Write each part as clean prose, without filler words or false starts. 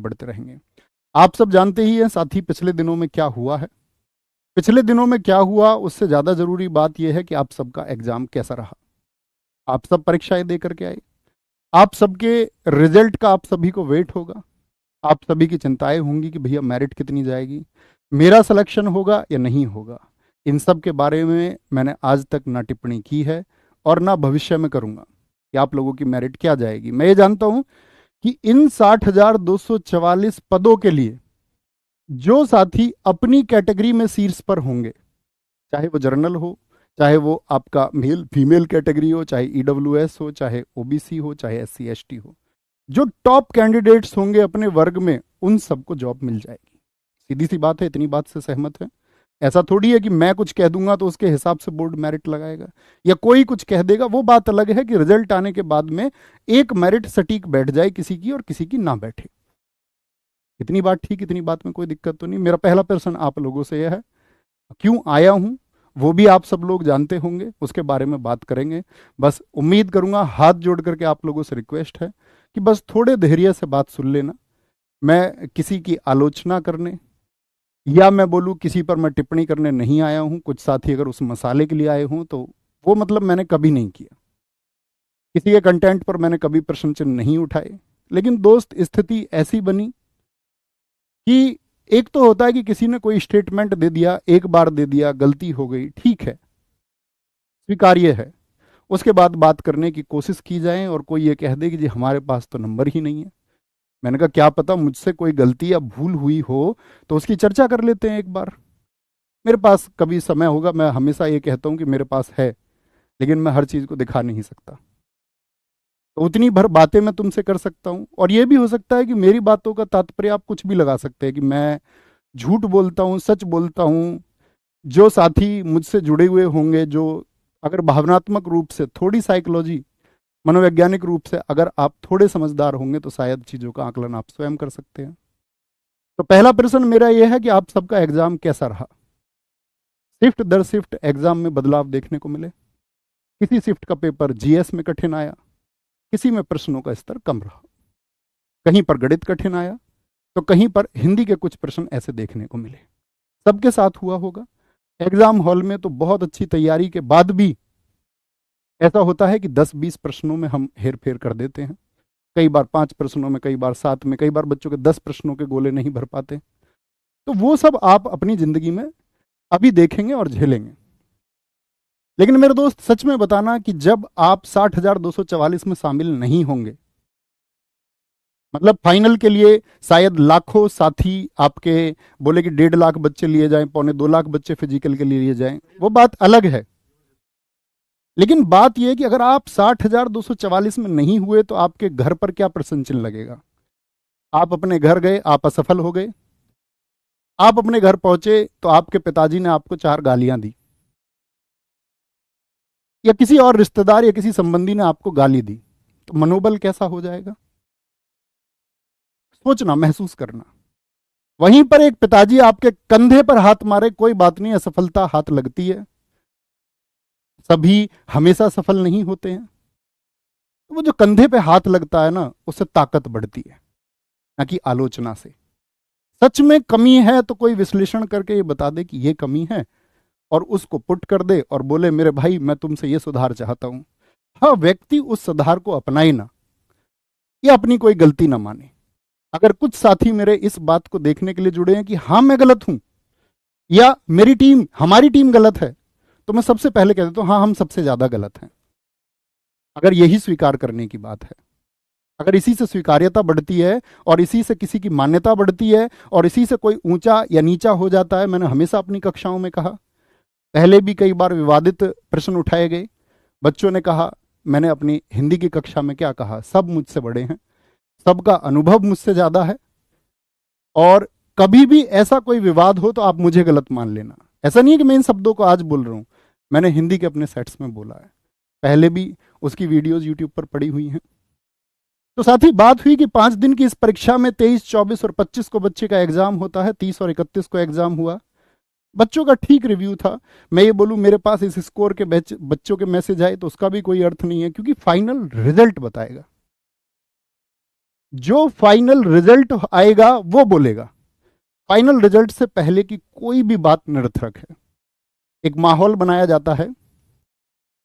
बढ़ते रहेंगे। आप सब जानते ही हैं साथी पिछले दिनों में क्या हुआ है। पिछले दिनों में क्या हुआ उससे ज़्यादा ज़रूरी बात यह है कि आप सबका एग्ज़ाम कैसा रहा। आप सब परीक्षाएं दे करके आए, आप सबके रिजल्ट का आप सभी को वेट होगा। आप सभी की चिंताएं होंगी कि भैया मेरिट कितनी जाएगी, मेरा सिलेक्शन होगा या नहीं होगा। इन सब के बारे में मैंने आज तक ना टिप्पणी की है और ना भविष्य में करूंगा कि आप लोगों की मेरिट क्या जाएगी। मैं ये जानता हूं कि इन 60,244 पदों के लिए जो साथी अपनी कैटेगरी में शीर्ष पर होंगे, चाहे वो जर्नल हो, चाहे वो आपका मेल फीमेल कैटेगरी हो, चाहे ईडब्ल्यूएस हो, चाहे ओबीसी हो, चाहे एससी एसटी हो, जो टॉप कैंडिडेट्स होंगे अपने वर्ग में, उन सबको जॉब मिल जाएगी। सीधी सी बात है, इतनी बात से सहमत है। ऐसा थोड़ी है कि मैं कुछ कह दूंगा तो उसके हिसाब से बोर्ड मेरिट लगाएगा, या कोई कुछ कह देगा। वो बात अलग है कि रिजल्ट आने के बाद में एक मेरिट सटीक बैठ जाए किसी की और किसी की ना बैठे। इतनी बात ठीक, इतनी बात में कोई दिक्कत तो नहीं। मेरा पहला प्रश्न आप लोगों से यह है, क्यों आया हूं वो भी आप सब लोग जानते होंगे, उसके बारे में बात करेंगे। बस उम्मीद करूंगा, हाथ जोड़ करके आप लोगों से रिक्वेस्ट है कि बस थोड़े धैर्य से बात सुन लेना। मैं किसी की आलोचना करने या मैं बोलूँ किसी पर मैं टिप्पणी करने नहीं आया हूँ। कुछ साथी अगर उस मसाले के लिए आए हों तो वो मतलब मैंने कभी नहीं किया, किसी के कंटेंट पर मैंने कभी प्रश्न चिन्ह नहीं उठाए। लेकिन दोस्त, स्थिति ऐसी बनी कि एक तो होता है कि किसी ने कोई स्टेटमेंट दे दिया, एक बार दे दिया, गलती हो गई, ठीक है, स्वीकार्य है। उसके बाद बात करने की कोशिश की जाए और कोई ये कह दे कि जी हमारे पास तो नंबर ही नहीं है। मैंने कहा क्या पता मुझसे कोई गलती या भूल हुई हो तो उसकी चर्चा कर लेते हैं एक बार। मेरे पास कभी समय होगा, मैं हमेशा ये कहता हूं कि मेरे पास है, लेकिन मैं हर चीज़ को दिखा नहीं सकता। तो उतनी भर बातें मैं तुमसे कर सकता हूं। और ये भी हो सकता है कि मेरी बातों का तात्पर्य आप कुछ भी लगा सकते हैं कि मैं झूठ बोलता हूं, सच बोलता हूं। जो साथी मुझसे जुड़े हुए होंगे, जो अगर भावनात्मक रूप से, थोड़ी साइकोलॉजी, मनोवैज्ञानिक रूप से अगर आप थोड़े समझदार होंगे तो शायद चीज़ों का आकलन आप स्वयं कर सकते हैं। तो पहला प्रश्न मेरा यह है कि आप सबका एग्जाम कैसा रहा। शिफ्ट दर शिफ्ट एग्जाम में बदलाव देखने को मिले। किसी शिफ्ट का पेपर जीएस में कठिन आया, किसी में प्रश्नों का स्तर कम रहा, कहीं पर गणित कठिन आया तो कहीं पर हिंदी के कुछ प्रश्न ऐसे देखने को मिले। सबके साथ हुआ होगा। एग्जाम हॉल में तो बहुत अच्छी तैयारी के बाद भी ऐसा होता है कि 10-20 प्रश्नों में हम हेर फेर कर देते हैं। कई बार 5 प्रश्नों में, कई बार 7 में, कई बार बच्चों के 10 प्रश्नों के गोले नहीं भर पाते। तो वो सब आप अपनी जिंदगी में अभी देखेंगे और झेलेंगे। लेकिन मेरे दोस्त, सच में बताना कि जब आप 60,244 में शामिल नहीं होंगे, मतलब फाइनल के लिए शायद लाखों साथी आपके बोले कि 1.5 लाख बच्चे लिए जाएं, 1.25 लाख बच्चे फिजिकल के लिए लिए जाएं, वो बात अलग है। लेकिन बात यह है कि अगर आप 60,244 में नहीं हुए तो आपके घर पर क्या प्रश्न चिन्ह लगेगा। आप अपने घर गए, आप असफल हो गए। आप अपने घर पहुंचे तो आपके पिताजी ने आपको 4 गालियां दी, या किसी और रिश्तेदार या किसी संबंधी ने आपको गाली दी, तो मनोबल कैसा हो जाएगा। सोचना, महसूस करना। वहीं पर एक पिताजी आपके कंधे पर हाथ मारे, कोई बात नहीं, असफलता हाथ लगती है, सभी हमेशा सफल नहीं होते हैं। तो वो जो कंधे पे हाथ लगता है ना, उससे ताकत बढ़ती है, ना कि आलोचना से। सच में कमी है तो कोई विश्लेषण करके ये बता दे कि ये कमी है और उसको पुट कर दे और बोले मेरे भाई मैं तुमसे ये सुधार चाहता हूं। हाँ, व्यक्ति उस सुधार को अपनाए ना, या अपनी कोई गलती ना माने। अगर कुछ साथी मेरे इस बात को देखने के लिए जुड़े हैं कि हाँ मैं गलत हूं या मेरी टीम, हमारी टीम गलत है, तो मैं सबसे पहले कह देता हूं हाँ हम सबसे ज्यादा गलत हैं। अगर यही स्वीकार करने की बात है, अगर इसी से स्वीकार्यता बढ़ती है और इसी से किसी की मान्यता बढ़ती है और इसी से कोई ऊंचा या नीचा हो जाता है। मैंने हमेशा अपनी कक्षाओं में कहा, पहले भी कई बार विवादित प्रश्न उठाए गए, बच्चों ने कहा, मैंने अपनी हिंदी की कक्षा में क्या कहा, सब मुझसे बड़े हैं, सबका अनुभव मुझसे ज्यादा है, और कभी भी ऐसा कोई विवाद हो तो आप मुझे गलत मान लेना। ऐसा नहीं है कि मैं इन शब्दों को आज बोल रहा हूं, मैंने हिंदी के अपने सेट्स में बोला है, पहले भी उसकी वीडियोज यूट्यूब पर पड़ी हुई हैं। तो साथ ही बात हुई कि 5 दिन की इस परीक्षा में 23, 24 और 25 को बच्चे का एग्जाम होता है, 30 और 31 को एग्जाम हुआ। बच्चों का ठीक रिव्यू था। मैं ये बोलूं मेरे पास इस स्कोर के बच्चों के मैसेज आए तो उसका भी कोई अर्थ नहीं है, क्योंकि फाइनल रिजल्ट बताएगा। जो फाइनल रिजल्ट आएगा वो बोलेगा। फाइनल रिजल्ट से पहले की कोई भी बात निरर्थक है। एक माहौल बनाया जाता है,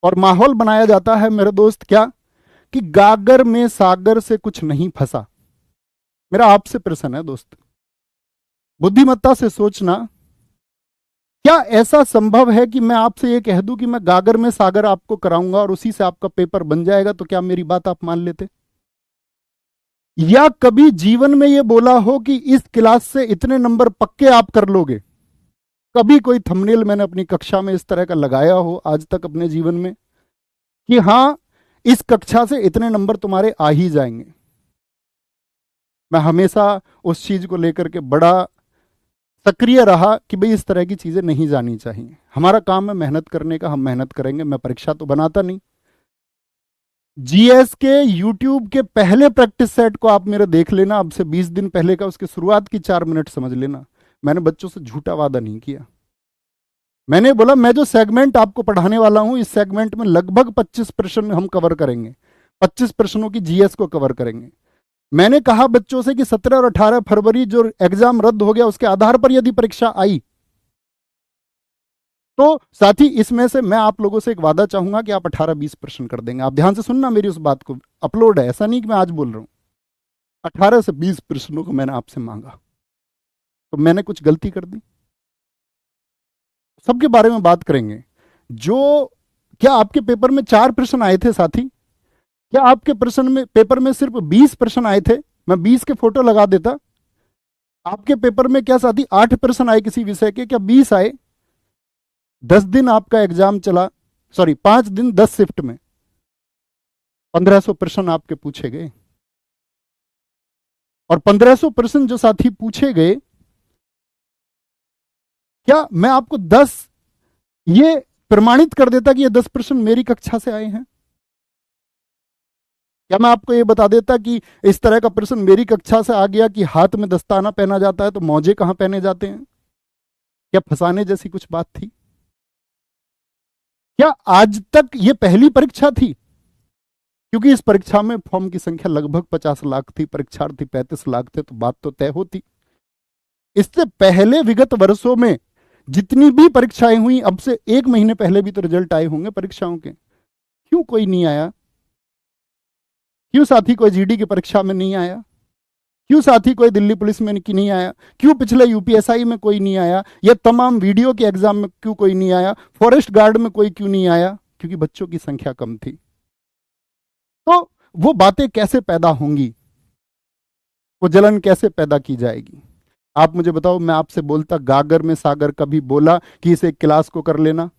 और माहौल बनाया जाता है मेरे दोस्त क्या, कि गागर में सागर से कुछ नहीं फंसा। मेरा आपसे प्रश्न है दोस्त, बुद्धिमत्ता से सोचना, क्या ऐसा संभव है कि मैं आपसे ये कह दूं कि मैं गागर में सागर आपको कराऊंगा और उसी से आपका पेपर बन जाएगा, तो क्या मेरी बात आप मान लेते? या कभी जीवन में ये बोला हो कि इस क्लास से इतने नंबर पक्के आप कर लोगे? कभी कोई थंबनेल मैंने अपनी कक्षा में इस तरह का लगाया हो आज तक अपने जीवन में कि हां इस कक्षा से इतने नंबर तुम्हारे आ ही जाएंगे? मैं हमेशा उस चीज को लेकर के बड़ा सक्रिय रहा कि भाई इस तरह की चीजें नहीं जानी चाहिए। हमारा काम है मेहनत करने का, हम मेहनत करेंगे। मैं परीक्षा तो बनाता नहीं। जीएस के यूट्यूब के पहले प्रैक्टिस सेट को आप मेरे देख लेना, अब से 20 दिन पहले का, उसकी शुरुआत की 4 मिनट समझ लेना। मैंने बच्चों से झूठा वादा नहीं किया। मैंने बोला मैं जो सेगमेंट आपको पढ़ाने वाला हूं, इस सेगमेंट में लगभग 25 प्रश्न हम कवर करेंगे। 25 प्रश्नों की जीएस को कवर करेंगे। मैंने कहा बच्चों से कि 17 और 18 फरवरी जो एग्जाम रद्द हो गया, उसके आधार पर यदि परीक्षा आई, तो साथ ही इसमें से मैं आप लोगों से एक वादा चाहूंगा कि आप 18-20 प्रश्न कर देंगे। आप ध्यान से सुनना मेरी उस बात को, अपलोड है, ऐसा नहीं कि मैं आज बोल रहा हूं। 18 से 20 प्रश्नों को मैंने आपसे मांगा, तो मैंने कुछ गलती कर दी? सबके बारे में बात करेंगे। जो क्या आपके पेपर में 4 प्रश्न आए थे साथी? क्या आपके प्रश्न में पेपर में सिर्फ 20 प्रश्न आए थे? मैं 20 के फोटो लगा देता। आपके पेपर में क्या साथी 8 प्रश्न आए किसी विषय के? क्या 20 आए? 10 दिन आपका एग्जाम चला, सॉरी 5 दिन 10 शिफ्ट में 1500 प्रश्न आपके पूछे गए। और 1500 प्रश्न जो साथी पूछे गए, क्या मैं आपको 10 ये प्रमाणित कर देता कि ये 10 प्रश्न मेरी कक्षा से आए हैं? क्या मैं आपको ये बता देता कि इस तरह का प्रश्न मेरी कक्षा से आ गया कि हाथ में दस्ताना पहना जाता है तो मौजे कहां पहने जाते हैं? क्या फंसाने जैसी कुछ बात थी? क्या आज तक ये पहली परीक्षा थी? क्योंकि इस परीक्षा में फॉर्म की संख्या लगभग 50 लाख थी, परीक्षार्थी 35 लाख थे, तो बात तो तय होती। इससे पहले विगत वर्षों में जितनी भी परीक्षाएं हुई, अब से 1 महीने पहले भी तो रिजल्ट आए होंगे परीक्षाओं के। क्यों कोई नहीं आया? क्यों साथी कोई जीडी की परीक्षा में नहीं आया? क्यों साथी कोई दिल्ली पुलिस में नहीं आया? क्यों पिछले यूपीएसआई में कोई नहीं आया? या तमाम वीडियो के एग्जाम में क्यों कोई नहीं आया? फॉरेस्ट गार्ड में कोई क्यों नहीं आया? क्योंकि बच्चों की संख्या कम थी। तो वो बातें कैसे पैदा होंगी, वो जलन कैसे पैदा की जाएगी? आप मुझे बताओ। मैं आपसे बोलता गागर में सागर, कभी बोला कि इसे क्लास को कर लेना?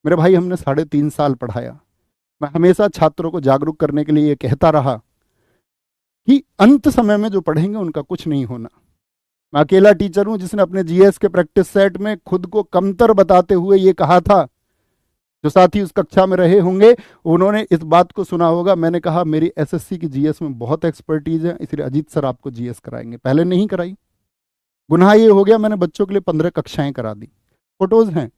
मेरे भाई हमने 3.5 साल पढ़ाया। मैं हमेशा छात्रों को जागरूक करने के लिए ये कहता रहा कि अंत समय में जो पढ़ेंगे उनका कुछ नहीं होना। मैं अकेला टीचर हूं जिसने अपने जीएस के प्रैक्टिस सेट में खुद को कमतर बताते हुए ये कहा था। जो साथी उस कक्षा में रहे होंगे उन्होंने इस बात को सुना होगा। मैंने कहा मेरी एसएससी की जीएस में बहुत एक्सपर्टीज है, इसलिए अजीत सर आपको जीएस कराएंगे। पहले नहीं कराई। गुनाह ये हो गया मैंने बच्चों के लिए 15 कक्षाएं करा दी। फोटोज हैं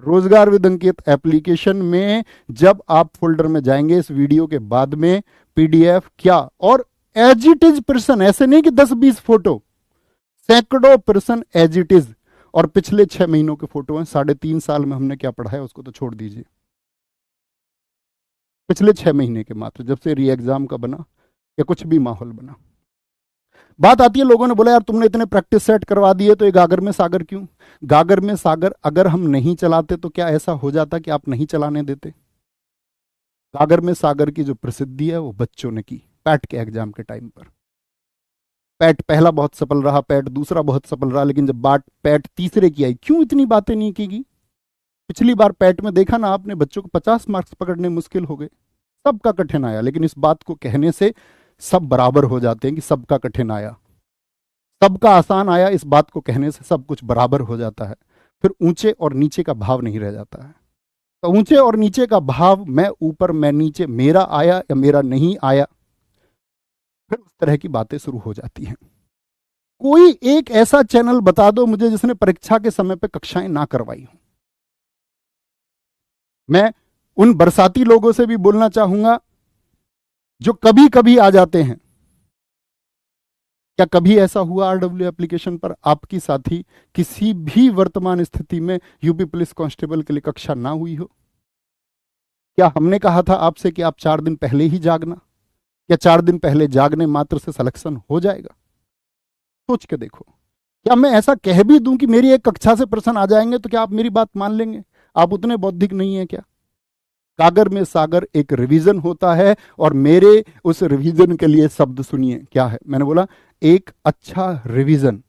रोजगार विद अंकित एप्लीकेशन में। जब आप फोल्डर में जाएंगे इस वीडियो के बाद में, पीडीएफ क्या, और एज इट इज प्रश्न, ऐसे नहीं कि 10-20 फोटो, सैकड़ों प्रश्न एज इट इज। और पिछले 6 महीनों के फोटो हैं। 3.5 साल में हमने क्या पढ़ा है उसको तो छोड़ दीजिए। पिछले 6 महीने के मात्र, जब से री एग्जाम का बना या कुछ भी माहौल बना। बात आती है, लोगों ने बोला यार तुमने इतने प्रैक्टिस सेट करवा दिए तो ये गागर में सागर क्यों? गागर में सागर अगर हम नहीं चलाते तो क्या ऐसा हो जाता कि आप नहीं चलाने देते? गागर में सागर की जो प्रसिद्धि है वो बच्चों ने की पैट के एग्जाम के टाइम पर। पैट पहला बहुत सफल रहा, पैट दूसरा बहुत सफल रहा, लेकिन जब बात पैट तीसरे की आई, क्यों इतनी बातें नहीं की गई? पिछली बार पैट में देखा ना आपने, बच्चों को 50 मार्क्स पकड़ने मुश्किल हो गए। सबका कठिन आया, लेकिन इस बात को कहने से सब बराबर हो जाते हैं कि सबका कठिन आया। सबका आसान आया, इस बात को कहने से सब कुछ बराबर हो जाता है। फिर ऊंचे और नीचे का भाव नहीं रह जाता है। तो ऊंचे और नीचे का भाव, मैं ऊपर मैं नीचे, मेरा आया या मेरा नहीं आया, फिर उस तरह की बातें शुरू हो जाती हैं। कोई एक ऐसा चैनल बता दो मुझे जिसने परीक्षा के समय पे कक्षाएं ना करवाई हो। मैं उन बरसाती लोगों से भी बोलना चाहूंगा जो कभी कभी आ जाते हैं। क्या कभी ऐसा हुआ आरडब्ल्यू एप्लीकेशन पर आपकी साथी किसी भी वर्तमान स्थिति में यूपी पुलिस कांस्टेबल के लिए कक्षा ना हुई हो? क्या हमने कहा था आपसे कि आप 4 दिन पहले ही जागना? क्या 4 दिन पहले जागने मात्र से सिलेक्शन हो जाएगा? सोच के देखो। क्या मैं ऐसा कह भी दूं कि मेरी एक कक्षा से प्रश्न आ जाएंगे तो क्या आप मेरी बात मान लेंगे? आप उतने बौद्धिक नहीं है क्या? कागर में सागर एक रिवीजन होता है, और मेरे उस रिवीजन के लिए शब्द सुनिए क्या है। मैंने बोला एक अच्छा रिवीजन।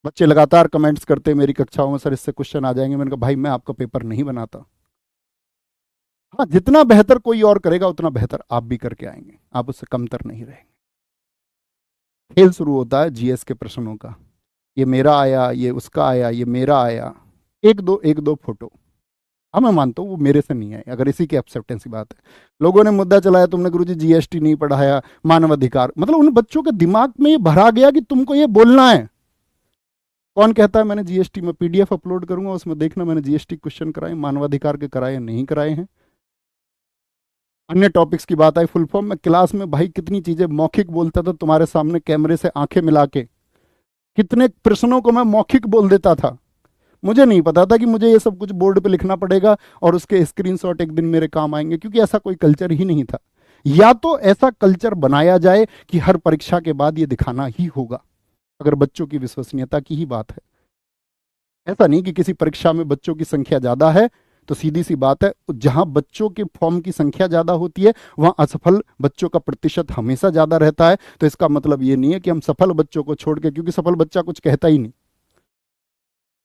बच्चे लगातार कमेंट्स करते मेरी कक्षाओं में, सर इससे क्वेश्चन आ जाएंगे। मैंने कहा भाई मैं आपका पेपर नहीं बनाता। हाँ, जितना बेहतर कोई और करेगा उतना बेहतर आप भी करके आएंगे, आप उससे कमतर नहीं रहेंगे। खेल शुरू होता है जीएस के प्रश्नों का। ये मेरा आया, ये उसका आया, ये मेरा आया, एक दो फोटो। हाँ मैं मानता हूँ वो मेरे से नहीं आए, अगर इसी की एक्सेप्टेंस की बात है। लोगों ने मुद्दा चलाया तुमने गुरुजी जीएसटी नहीं पढ़ाया, मानवाधिकार, मतलब उन बच्चों के दिमाग में ये भरा गया कि तुमको ये बोलना है। कौन कहता है मैंने जीएसटी में पीडीएफ अपलोड करूंगा, उसमें देखना मैंने जीएसटी क्वेश्चन कराए, मानवाधिकार के कराए नहीं कराए हैं। अन्य टॉपिक्स की बात आई, फुल फॉर्म में क्लास में भाई कितनी चीजें मौखिक बोलता था तुम्हारे सामने कैमरे से आंखें मिला के, कितने प्रश्नों को मैं मौखिक बोल देता था। मुझे नहीं पता था कि मुझे ये सब कुछ बोर्ड पे लिखना पड़ेगा और उसके स्क्रीनशॉट एक दिन मेरे काम आएंगे, क्योंकि ऐसा कोई कल्चर ही नहीं था। या तो ऐसा कल्चर बनाया जाए कि हर परीक्षा के बाद ये दिखाना ही होगा, अगर बच्चों की विश्वसनीयता की ही बात है। ऐसा नहीं कि किसी परीक्षा में बच्चों की संख्या ज्यादा है तो सीधी सी बात है जहां बच्चों के फॉर्म की संख्या ज्यादा होती है वहां असफल बच्चों का प्रतिशत हमेशा ज्यादा रहता है। तो इसका मतलब ये नहीं है कि हम सफल बच्चों को छोड़ के, क्योंकि सफल बच्चा कुछ कहता ही नहीं।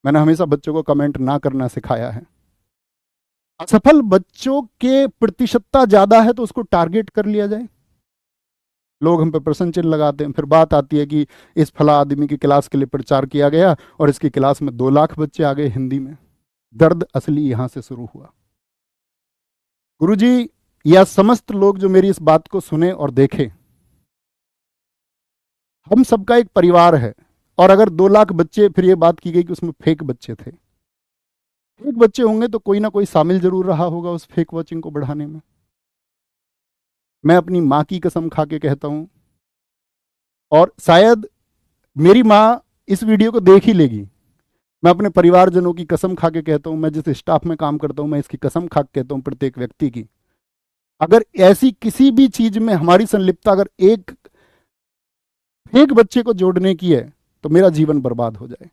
मैंने हमेशा बच्चों को कमेंट ना करना सिखाया है। असफल बच्चों के प्रतिशतता ज्यादा है तो उसको टारगेट कर लिया जाए। लोग हम पे प्रश्न चिन्ह लगाते हैं, फिर बात आती है कि इस फला आदमी की क्लास के लिए प्रचार किया गया और इसकी क्लास में 2 लाख बच्चे आ गए हिंदी में। दर्द असली यहां से शुरू हुआ। गुरुजी या समस्त लोग जो मेरी इस बात को सुने और देखें, हम सबका एक परिवार है, और अगर 2 लाख बच्चे, फिर ये बात की गई कि उसमें फेक बच्चे थे, फेक बच्चे होंगे तो कोई ना कोई शामिल जरूर रहा होगा उस फेक वॉचिंग को बढ़ाने में। मैं अपनी माँ की कसम खा के कहता हूं, और शायद मेरी माँ इस वीडियो को देख ही लेगी, मैं अपने परिवारजनों की कसम खा के कहता हूं, मैं जिस स्टाफ में काम करता हूं मैं इसकी कसम खा के कहता हूं प्रत्येक व्यक्ति की, अगर ऐसी किसी भी चीज में हमारी संलिप्तता अगर एक फेक बच्चे को जोड़ने की है तो मेरा जीवन बर्बाद हो जाए।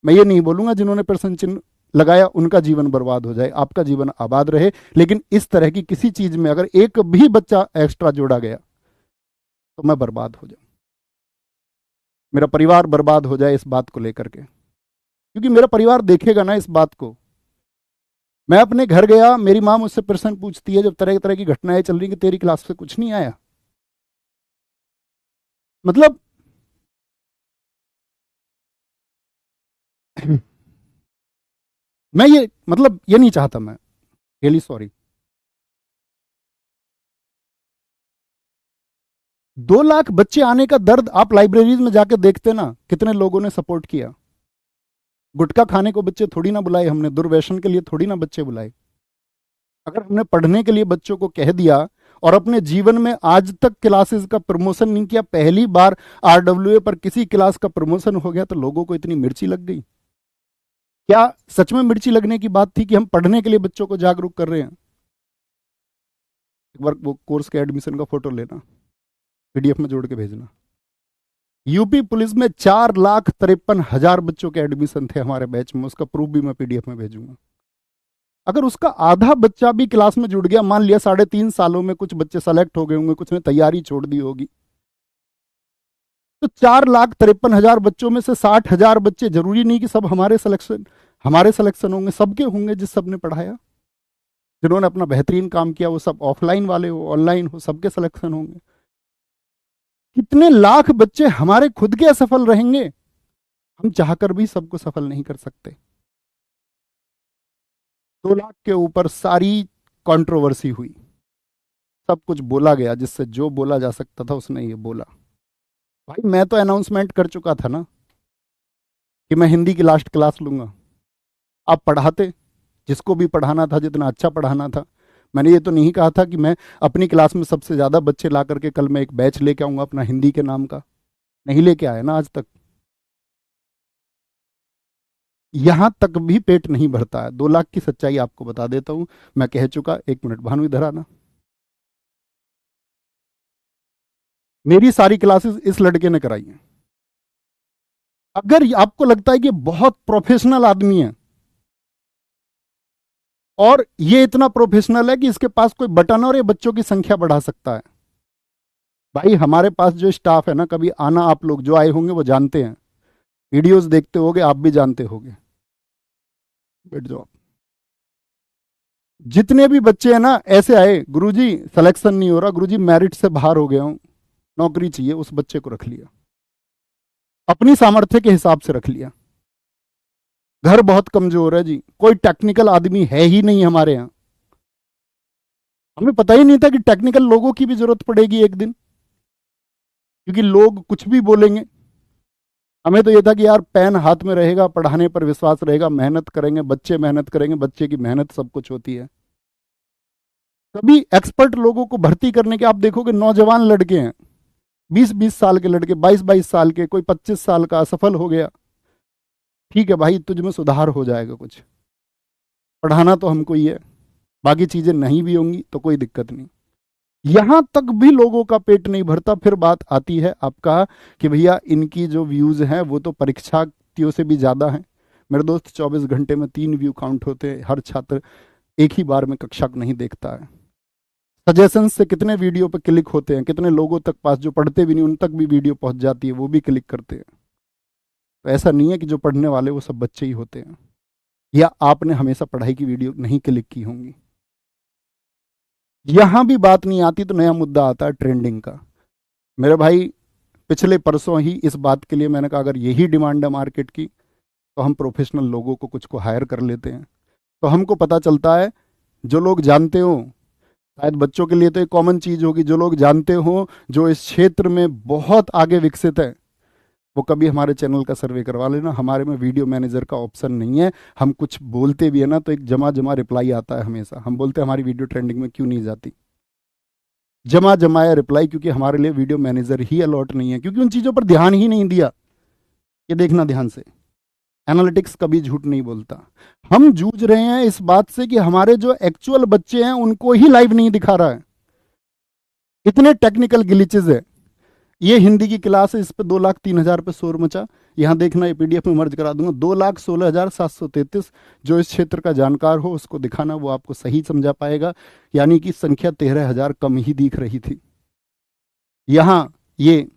मैं ये नहीं बोलूंगा जिन्होंने प्रश्न चिन्ह लगाया उनका जीवन बर्बाद हो जाए, आपका जीवन आबाद रहे, लेकिन इस तरह की किसी चीज में अगर एक भी बच्चा एक्स्ट्रा जोड़ा गया तो मैं बर्बाद हो जाऊं, मेरा परिवार बर्बाद हो जाए इस बात को लेकर के, क्योंकि मेरा परिवार देखेगा ना इस बात को। मैं अपने घर गया, मेरी माँ मुझसे प्रश्न पूछती है जब तरह तरह की घटनाएं चल रही कि तेरी क्लास से कुछ नहीं आया। मतलब मैं ये मतलब ये नहीं चाहता, मैं रियली सॉरी। 2 लाख बच्चे आने का दर्द आप लाइब्रेरीज में जाके देखते ना, कितने लोगों ने सपोर्ट किया। गुटखा खाने को बच्चे थोड़ी ना बुलाए हमने, दुर्व्यसन के लिए थोड़ी ना बच्चे बुलाए। अगर हमने पढ़ने के लिए बच्चों को कह दिया और अपने जीवन में आज तक क्लासेस का प्रमोशन नहीं किया, पहली बार आरडब्ल्यूए पर किसी क्लास का प्रमोशन हो गया तो लोगों को इतनी मिर्ची लग गई। क्या सच में मिर्ची लगने की बात थी कि हम पढ़ने के लिए बच्चों को जागरूक कर रहे हैं? एक बार वो कोर्स के एडमिशन का फोटो लेना, पीडीएफ में जोड़ के भेजना। यूपी पुलिस में 4,53,000 बच्चों के एडमिशन थे हमारे बैच में, उसका प्रूफ भी मैं पीडीएफ में भेजूंगा। अगर उसका आधा बच्चा भी क्लास में जुड़ गया, मान लिया 3.5 सालों में कुछ बच्चे सेलेक्ट हो गए होंगे, कुछ ने तैयारी छोड़ दी होगी, तो 4,53,000 बच्चों में से 60,000 बच्चे, जरूरी नहीं कि सब हमारे सिलेक्शन होंगे, सबके होंगे जिस सबने पढ़ाया, जिन्होंने अपना बेहतरीन काम किया, वो सब ऑफलाइन वाले हो ऑनलाइन हो, सबके सिलेक्शन होंगे। कितने लाख बच्चे हमारे खुद के असफल रहेंगे, हम चाहकर भी सबको सफल नहीं कर सकते। 2 लाख के ऊपर सारी कंट्रोवर्सी हुई, सब कुछ बोला गया, जिससे जो बोला जा सकता था उसने ये बोला। भाई मैं तो अनाउंसमेंट कर चुका था ना कि मैं हिंदी की लास्ट क्लास लूंगा। आप पढ़ाते, जिसको भी पढ़ाना था, जितना अच्छा पढ़ाना था, मैंने ये तो नहीं कहा था कि मैं अपनी क्लास में सबसे ज्यादा बच्चे ला करके कल मैं एक बैच लेके आऊंगा अपना हिंदी के नाम का। नहीं लेके आया ना आज तक। यहां तक भी पेट नहीं भरता है। 2 लाख की सच्चाई आपको बता देता हूं। मैं कह चुका, 1 मिनट भानु इधर आना। मेरी सारी क्लासेस इस लड़के ने कराई हैं। अगर आपको लगता है कि बहुत प्रोफेशनल आदमी है और ये इतना प्रोफेशनल है कि इसके पास कोई बटन और ये बच्चों की संख्या बढ़ा सकता है, भाई हमारे पास जो स्टाफ है ना, कभी आना, आप लोग जो आए होंगे वो जानते हैं, वीडियोस देखते होगे, आप भी जानते होगे। बैठ जाओ। जितने भी बच्चे हैं ना ऐसे आए, गुरुजी सिलेक्शन नहीं हो रहा, गुरुजी मेरिट से बाहर हो गया हूं, नौकरी चाहिए, उस बच्चे को रख लिया, अपनी सामर्थ्य के हिसाब से रख लिया। घर बहुत कमजोर है जी, कोई टेक्निकल आदमी है ही नहीं हमारे यहाँ। हमें पता ही नहीं था कि टेक्निकल लोगों की भी जरूरत पड़ेगी एक दिन, क्योंकि लोग कुछ भी बोलेंगे। हमें तो ये था कि यार पेन हाथ में रहेगा, पढ़ाने पर विश्वास रहेगा, मेहनत करेंगे, बच्चे मेहनत करेंगे, बच्चे की मेहनत सब कुछ होती है। सभी एक्सपर्ट लोगों को भर्ती करने के आप देखोगे नौजवान लड़के हैं, 20-20 साल के लड़के, 22-22 साल के, कोई 25 साल का असफल हो गया। ठीक है भाई, तुझ में सुधार हो जाएगा कुछ, पढ़ाना तो हमको ही है, बाकी चीजें नहीं भी होंगी तो कोई दिक्कत नहीं। यहां तक भी लोगों का पेट नहीं भरता। फिर बात आती है आपका कि भैया इनकी जो व्यूज हैं वो तो परीक्षार्थियों से भी ज्यादा हैं। मेरे दोस्त 24 घंटे में 3 व्यू काउंट होते हैं। हर छात्र एक ही बार में कक्षा को नहीं देखता है। सजेशन से कितने वीडियो पर क्लिक होते हैं, कितने लोगों तक पास जो पढ़ते भी नहीं उन तक भी वीडियो पहुंच जाती है, वो भी क्लिक करते हैं। तो ऐसा नहीं है कि जो पढ़ने वाले वो सब बच्चे ही होते हैं, या आपने हमेशा पढ़ाई की वीडियो नहीं क्लिक की होंगी। यहां भी बात नहीं आती तो नया मुद्दा आता है ट्रेंडिंग का। मेरे भाई पिछले परसों ही इस बात के लिए मैंने कहा, अगर यही डिमांड है मार्केट की तो हम प्रोफेशनल लोगों को कुछ को हायर कर लेते हैं। तो हमको पता चलता है, जो लोग जानते हो, शायद बच्चों के लिए तो एक कॉमन चीज होगी, जो लोग जानते हो जो इस क्षेत्र में बहुत आगे विकसित है, वो कभी हमारे चैनल का सर्वे करवा लेना। हमारे में वीडियो मैनेजर का ऑप्शन नहीं है। हम कुछ बोलते भी है ना तो एक जमा जमा रिप्लाई आता है हमेशा। हम बोलते हैं हमारी वीडियो ट्रेंडिंग में क्यों नहीं जाती, जमा जमाया रिप्लाई, क्योंकि हमारे लिए वीडियो मैनेजर ही अलॉट नहीं है, क्योंकि उन चीज़ों पर ध्यान ही नहीं दिया। ये देखना ध्यान से, एनालिटिक्स कभी झूठ नहीं बोलता। हम जूझ रहे हैं इस बात से कि हमारे जो एक्चुअल बच्चे हैं उनको ही लाइव नहीं दिखा रहा है। इतने टेक्निकल ग्लिचेज है। ये हिंदी की क्लास है, इस पे 2,03,000 पे शोर मचा। यहाँ देखना, ये पीडीएफ में मर्ज करा दूंगा। 2,16,733 जो इस क्षेत्र का जानकार हो उसको दिखाना, वो आपको सही समझा पाएगा। यानी कि संख्या 13,000 कम ही दिख रही थी। यहाँ ये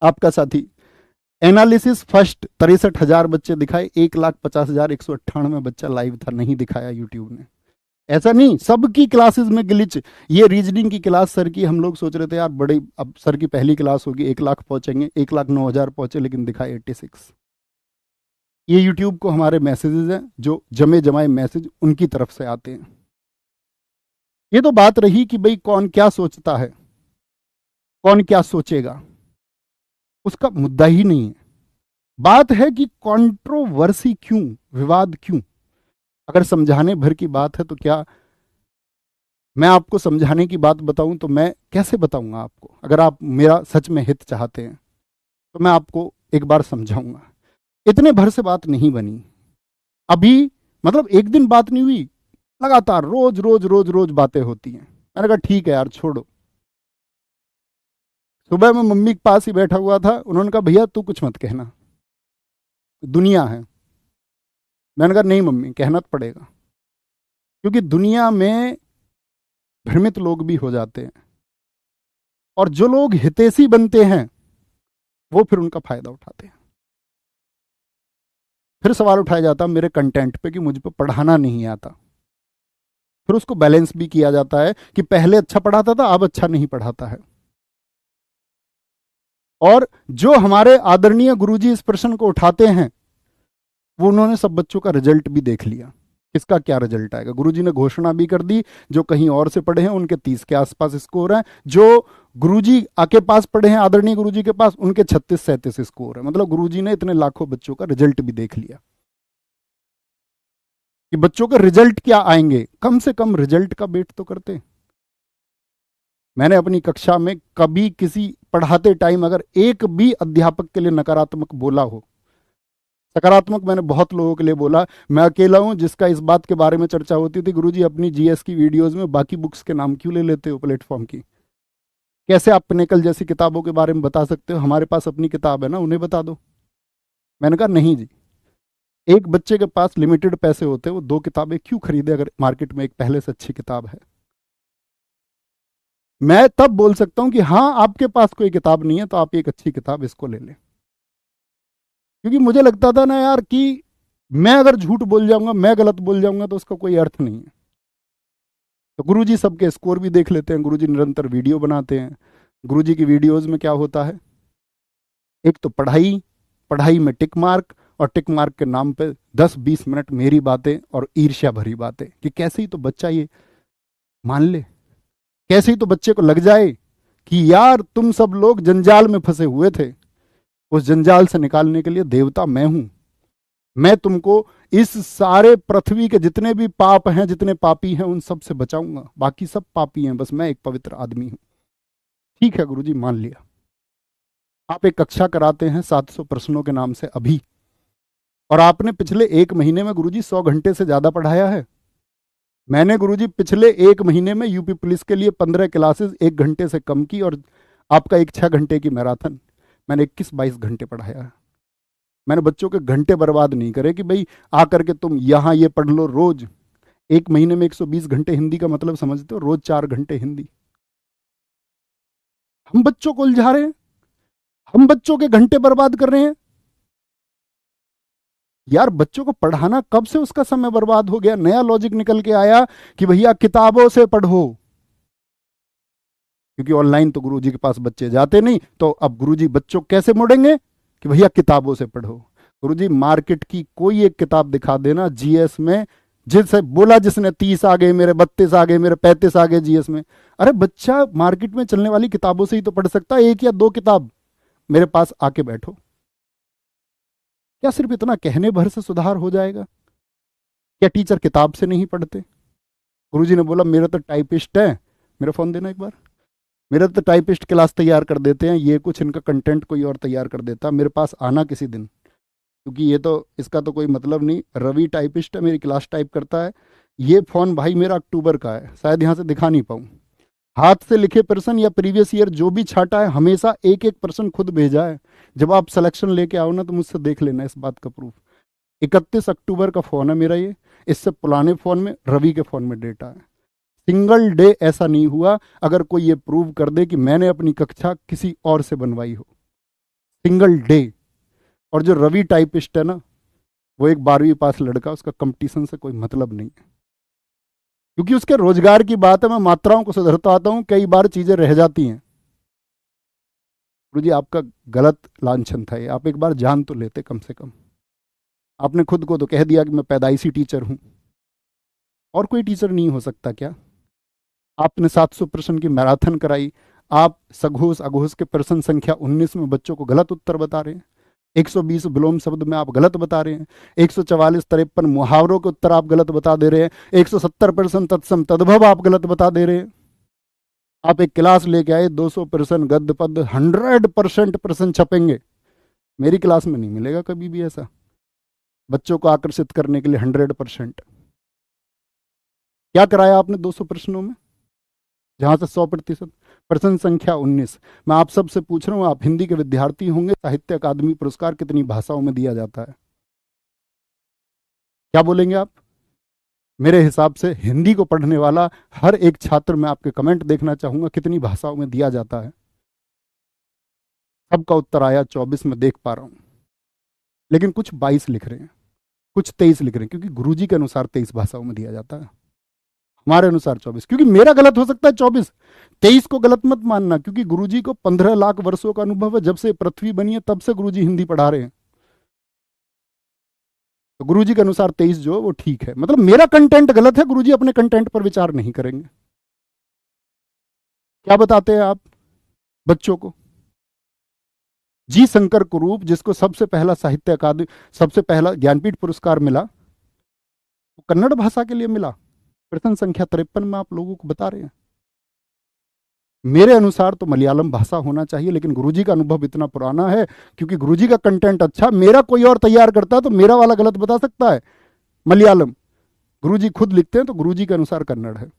आपका साथी एनालिसिस फर्स्ट 63,000 बच्चे दिखाए, 1,50,198 बच्चा लाइव था, नहीं दिखाया यूट्यूब ने। ऐसा नहीं, सबकी क्लासेस में ग्लिच। ये रीजनिंग की क्लास सर की, हम लोग सोच रहे थे यार बड़ी, अब सर की पहली क्लास होगी, 1,00,000 पहुंचेंगे, 1,09,000 पहुंचे, लेकिन दिखाए 86। ये यूट्यूब को हमारे मैसेजेस हैं, जो जमे जमाए मैसेज उनकी तरफ से आते हैं। ये तो बात रही कि भाई कौन क्या सोचता है, कौन क्या सोचेगा, उसका मुद्दा ही नहीं है। बात है कि कंट्रोवर्सी क्यों, विवाद क्यों। अगर समझाने भर की बात है तो क्या मैं आपको समझाने की बात बताऊं तो मैं कैसे बताऊंगा आपको। अगर आप मेरा सच में हित चाहते हैं तो मैं आपको एक बार समझाऊंगा। इतने भर से बात नहीं बनी अभी, मतलब एक दिन बात नहीं हुई, लगातार रोज रोज रोज रोज बातें होती हैं। मैंने कहा ठीक है यार छोड़ो। सुबह मैं मम्मी के पास ही बैठा हुआ था, उन्होंने कहा भैया तू कुछ मत कहना, दुनिया है। मैंने कहा नहीं मम्मी, कहना तो पड़ेगा, क्योंकि दुनिया में भ्रमित लोग भी हो जाते हैं, और जो लोग हितैषी बनते हैं वो फिर उनका फायदा उठाते हैं। फिर सवाल उठाया जाता मेरे कंटेंट पे कि मुझ पे पढ़ाना नहीं आता। फिर उसको बैलेंस भी किया जाता है कि पहले अच्छा पढ़ाता था, अब अच्छा नहीं पढ़ाता है। और जो हमारे आदरणीय गुरुजी इस प्रश्न को उठाते हैं, वो उन्होंने सब बच्चों का रिजल्ट भी देख लिया, किसका क्या रिजल्ट आएगा। गुरुजी ने घोषणा भी कर दी, जो कहीं और से पढ़े हैं उनके 30 के आसपास स्कोर है, जो गुरुजी आके पास पढ़े हैं आदरणीय गुरुजी के पास, उनके 36-37 स्कोर है। मतलब गुरुजी ने इतने लाखों बच्चों का रिजल्ट भी देख लिया। कि बच्चों के रिजल्ट क्या आएंगे, कम से कम रिजल्ट का वेट तो करते। मैंने अपनी कक्षा में कभी किसी पढ़ाते टाइम अगर एक भी अध्यापक के लिए नकारात्मक बोला हो, सकारात्मक मैंने बहुत लोगों के लिए बोला। मैं अकेला हूं जिसका इस बात के बारे में चर्चा होती थी, गुरुजी अपनी जीएस की वीडियोस में बाकी बुक्स के नाम क्यों ले लेते हो प्लेटफॉर्म की, कैसे आप पिनेकल जैसी किताबों के बारे में बता सकते हो, हमारे पास अपनी किताब है ना, उन्हें बता दो। मैंने कहा नहीं जी, एक बच्चे के पास लिमिटेड पैसे होते हैं, वो दो किताबें क्यों खरीदे अगर मार्केट में एक पहले से अच्छी किताब है। मैं तब बोल सकता हूं कि हाँ आपके पास कोई किताब नहीं है तो आप एक अच्छी किताब इसको ले लें। क्योंकि मुझे लगता था ना यार कि मैं अगर झूठ बोल जाऊंगा, मैं गलत बोल जाऊंगा तो उसका कोई अर्थ नहीं है। तो गुरुजी सबके स्कोर भी देख लेते हैं, गुरुजी निरंतर वीडियो बनाते हैं। गुरुजी की वीडियोज में क्या होता है, एक तो पढ़ाई, पढ़ाई में टिक मार्क, और टिक मार्क के नाम पे 10-20 मिनट मेरी बातें और ईर्ष्या भरी बातें कि कैसे ही तो बच्चा ये मान ले, कैसे ही तो बच्चे को लग जाए कि यार तुम सब लोग जंजाल में फंसे हुए थे, उस जंजाल से निकालने के लिए देवता मैं हूं। मैं तुमको इस सारे पृथ्वी के जितने भी पाप हैं, जितने पापी हैं, उन सब से बचाऊंगा, बाकी सब पापी हैं, बस मैं एक पवित्र आदमी हूं। ठीक है गुरुजी, मान लिया। आप एक कक्षा कराते हैं 700 प्रश्नों के नाम से अभी, और आपने पिछले एक महीने में गुरुजी 100 घंटे से ज्यादा पढ़ाया है। मैंने गुरुजी पिछले एक महीने में यूपी पुलिस के लिए 15 क्लासेस 1 घंटे से कम की, और आपका एक 6 घंटे की मैराथन मैंने 21-22 घंटे पढ़ाया है। मैंने बच्चों के घंटे बर्बाद नहीं करे कि भाई आकर के तुम यहां ये पढ़ लो रोज। एक महीने में 120 घंटे हिंदी का मतलब समझते हो, रोज 4 घंटे हिंदी। हम बच्चों को उलझा रहे हैं, हम बच्चों के घंटे बर्बाद कर रहे हैं। यार बच्चों को पढ़ाना कब से उसका समय बर्बाद हो गया, नया लॉजिक निकल के आया कि भैया किताबों से पढ़ो। क्योंकि ऑनलाइन तो गुरुजी के पास बच्चे जाते नहीं, तो अब गुरुजी बच्चों कैसे मुड़ेंगे कि भैया किताबों से पढ़ो। गुरुजी मार्केट की कोई एक किताब दिखा देना जीएस में, जिससे बोला जिसने 30 आ गए मेरे, 32 आ गए मेरे, 35 आ गए जीएस में। अरे बच्चा मार्केट में चलने वाली किताबों से ही तो पढ़ सकता है, एक या दो किताब मेरे पास आके बैठो। क्या सिर्फ इतना कहने भर से सुधार हो जाएगा? क्या टीचर किताब से नहीं पढ़ते? गुरुजी ने बोला मेरा तो टाइपिस्ट है, मेरा फोन देना एक बार, मेरा तो टाइपिस्ट क्लास तैयार कर देते हैं, ये कुछ इनका कंटेंट कोई और तैयार कर देता, मेरे पास आना किसी दिन, क्योंकि ये तो इसका तो कोई मतलब नहीं। रवि टाइपिस्ट है, मेरी क्लास टाइप करता है। ये फोन भाई मेरा अक्टूबर का है, शायद यहाँ से दिखा नहीं पाऊँ। हाथ से लिखे प्रश्न या प्रीवियस ईयर जो भी छाटा है, हमेशा एक एक प्रश्न खुद भेजा है। जब आप सिलेक्शन लेके आओ ना तो मुझसे देख लेना इस बात का प्रूफ। 31 अक्टूबर का फोन है मेरा ये, इससे पुराने फोन में रवि के फोन में डेटा है। सिंगल डे ऐसा नहीं हुआ अगर कोई ये प्रूव कर दे कि मैंने अपनी कक्षा किसी और से बनवाई हो, सिंगल डे। और जो रवि टाइपिस्ट है ना, वो एक 12वीं पास लड़का, उसका कंपटीशन से कोई मतलब नहीं है, क्योंकि उसके रोजगार की बात है। मैं मात्राओं को सुधरता आता हूं, कई बार चीजें रह जाती हैं। गुरुजी आपका गलत लांछन था ये, आप एक बार जान तो लेते कम से कम। आपने खुद को तो कह दिया कि मैं पैदाइशी टीचर हूं, और कोई टीचर नहीं हो सकता क्या? आपने 700 प्रश्न की मैराथन कराई, आप सघोष अघोष के प्रश्न संख्या 19 में बच्चों को गलत उत्तर बता रहे हैं। 120 विलोम शब्द में आप गलत बता रहे हैं। 144-53 मुहावरों के उत्तर आप गलत बता दे रहे हैं। 170% तत्सम तद्भव आप गलत बता दे रहे हैं। आप एक क्लास लेके आए, 200% गद्य पद, 100% प्रश्न छपेंगे। मेरी क्लास में नहीं मिलेगा कभी भी ऐसा, बच्चों को आकर्षित करने के लिए 100%। क्या कराया आपने 200 प्रश्नों में, जहां से 100%? प्रश्न संख्या 19। मैं आप सबसे पूछ रहा हूं, आप हिंदी के विद्यार्थी होंगे, साहित्य अकादमी पुरस्कार कितनी भाषाओं में दिया जाता है? क्या बोलेंगे आप? मेरे हिसाब से हिंदी को पढ़ने वाला हर एक छात्र, मैं आपके कमेंट देखना चाहूंगा कितनी भाषाओं में दिया जाता है। सबका उत्तर आया 24 में देख पा रहा हूं, लेकिन कुछ 22 लिख रहे हैं, कुछ 23 लिख रहे हैं, क्योंकि गुरुजी के अनुसार 23 भाषाओं में दिया जाता है, हमारे अनुसार 24। क्योंकि मेरा गलत हो सकता है 24, 23 को गलत मत मानना, क्योंकि गुरुजी को 15 लाख वर्षों का अनुभव है, जब से पृथ्वी बनी है तब से गुरुजी हिंदी पढ़ा रहे हैं। तो गुरुजी के अनुसार 23 जो है वो ठीक है, मतलब मेरा कंटेंट गलत है, गुरुजी अपने कंटेंट पर विचार नहीं करेंगे। क्या बताते हैं आप बच्चों को? जी शंकर कुरूप, जिसको सबसे पहला साहित्य अकादमी, सबसे पहला ज्ञानपीठ पुरस्कार मिला, वो कन्नड़ भाषा के लिए मिला। प्रश्न संख्या 53 में आप लोगों को बता रहे हैं। मेरे अनुसार तो मलयालम भाषा होना चाहिए, लेकिन गुरुजी का अनुभव इतना पुराना है, क्योंकि गुरुजी का कंटेंट अच्छा, मेरा कोई और तैयार करता है तो मेरा वाला गलत बता सकता है। मलयालम गुरुजी खुद लिखते हैं तो गुरुजी के अनुसार कन्नड़ है।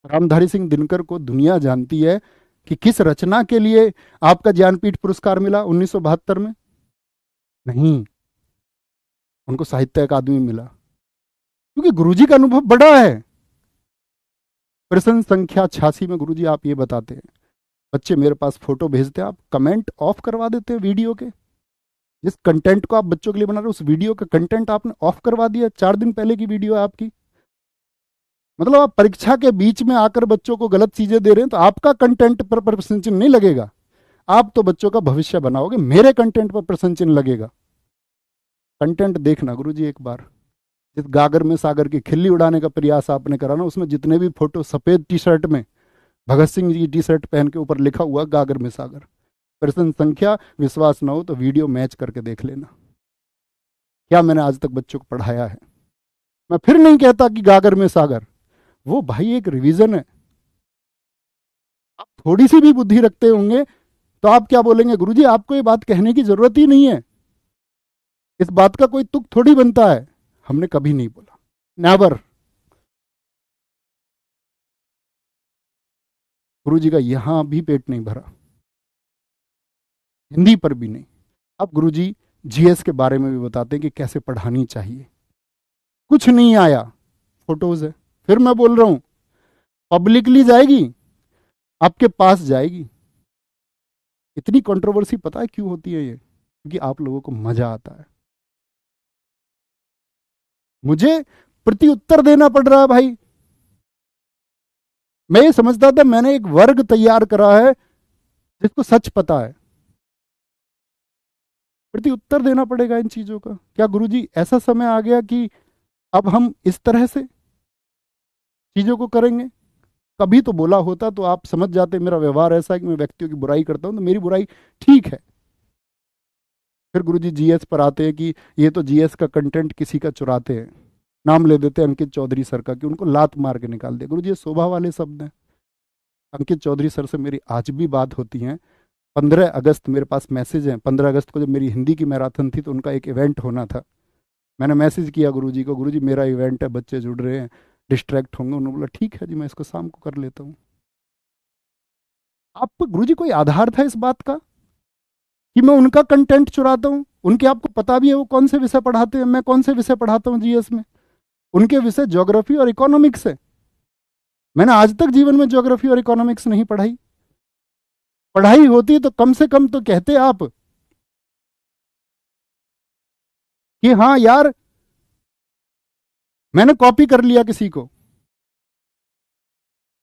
रामधारी सिंह दिनकर को दुनिया जानती है कि किस रचना के लिए आपका ज्ञानपीठ पुरस्कार मिला 1972 में। नहीं, उनको साहित्य अकादमी मिला, क्योंकि गुरुजी का अनुभव बड़ा है। प्रश्न संख्या 86 में गुरुजी आप ये बताते हैं, बच्चे मेरे पास फोटो भेजते हैं, आप कमेंट ऑफ करवा देते हैं वीडियो के। जिस कंटेंट को आप बच्चों के लिए बना रहे हो उस वीडियो का कंटेंट आपने ऑफ करवा दिया। 4 दिन पहले की वीडियो है आपकी। मतलब आप परीक्षा के बीच में आकर बच्चों को गलत चीजें दे रहे हैं, तो आपका कंटेंट पर प्रश्न चिन्ह नहीं लगेगा। आप तो बच्चों का भविष्य बनाओगे, मेरे कंटेंट पर प्रश्न चिन्ह लगेगा। कंटेंट देखना गुरुजी एक बार। जिस गागर में सागर की खिल्ली उड़ाने का प्रयास आपने करा ना, उसमें जितने भी फोटो सफेद टी शर्ट में भगत सिंह जी की टी शर्ट पहन के ऊपर लिखा हुआ गागर में सागर, प्रश्न संख्या विश्वास न हो तो वीडियो मैच करके देख लेना। क्या मैंने आज तक बच्चों को पढ़ाया है? मैं फिर नहीं कहता कि गागर में सागर, वो भाई एक रिवीजन है। आप थोड़ी सी भी बुद्धि रखते होंगे तो आप क्या बोलेंगे, गुरुजी आपको ये बात कहने की जरूरत ही नहीं है, इस बात का कोई तुक थोड़ी बनता है। हमने कभी नहीं बोला, नेवर। गुरुजी का यहां भी पेट नहीं भरा, हिंदी पर भी नहीं। अब गुरुजी जीएस के बारे में भी बताते हैं कि कैसे पढ़ानी चाहिए। कुछ नहीं आया, फोटोज है। फिर मैं बोल रहा हूं, पब्लिकली जाएगी, आपके पास जाएगी। इतनी कंट्रोवर्सी पता है क्यों होती है ये? क्योंकि आप लोगों को मजा आता है। मुझे प्रति उत्तर देना पड़ रहा है भाई। मैं ये समझता था मैंने एक वर्ग तैयार करा है जिसको सच पता है, प्रति उत्तर देना पड़ेगा इन चीजों का। क्या गुरुजी ऐसा समय आ गया कि अब हम इस तरह से चीजों को करेंगे? कभी तो बोला होता तो आप समझ जाते मेरा व्यवहार ऐसा है कि मैं व्यक्तियों की बुराई करता हूं, तो मेरी बुराई ठीक है। फिर गुरुजी जीएस पर आते हैं कि ये तो जीएस का कंटेंट किसी का चुराते हैं, नाम ले देते हैं अंकित चौधरी सर का कि उनको लात मार के निकाल दिया। गुरुजी ये शोभा वाले शब्द हैं। अंकित चौधरी सर से मेरी आज भी बात होती है। 15 अगस्त मेरे पास मैसेज है। 15 अगस्त को जब मेरी हिंदी की मैराथन थी तो उनका एक इवेंट होना था। मैंने मैसेज किया गुरुजी को, गुरुजी मेरा इवेंट है, बच्चे जुड़ रहे हैं, डिस्ट्रैक्ट होंगे। उन्होंने बोला ठीक है जी, मैं इसको शाम को कर लेता हूँ। आप गुरुजी कोई आधार था इस बात का कि मैं उनका कंटेंट चुराता हूँ? उनके आपको पता भी है वो कौन से विषय पढ़ाते हैं, मैं कौन से विषय पढ़ाता हूँ जीएस में। उनके विषय ज्योग्राफी और इकोनॉमिक्स है। मैंने आज तक जीवन में ज्योग्राफी और इकोनॉमिक्स नहीं पढ़ाई। पढ़ाई होती तो कम से कम तो कहते आप कि हाँ यार मैंने कॉपी कर लिया किसी को।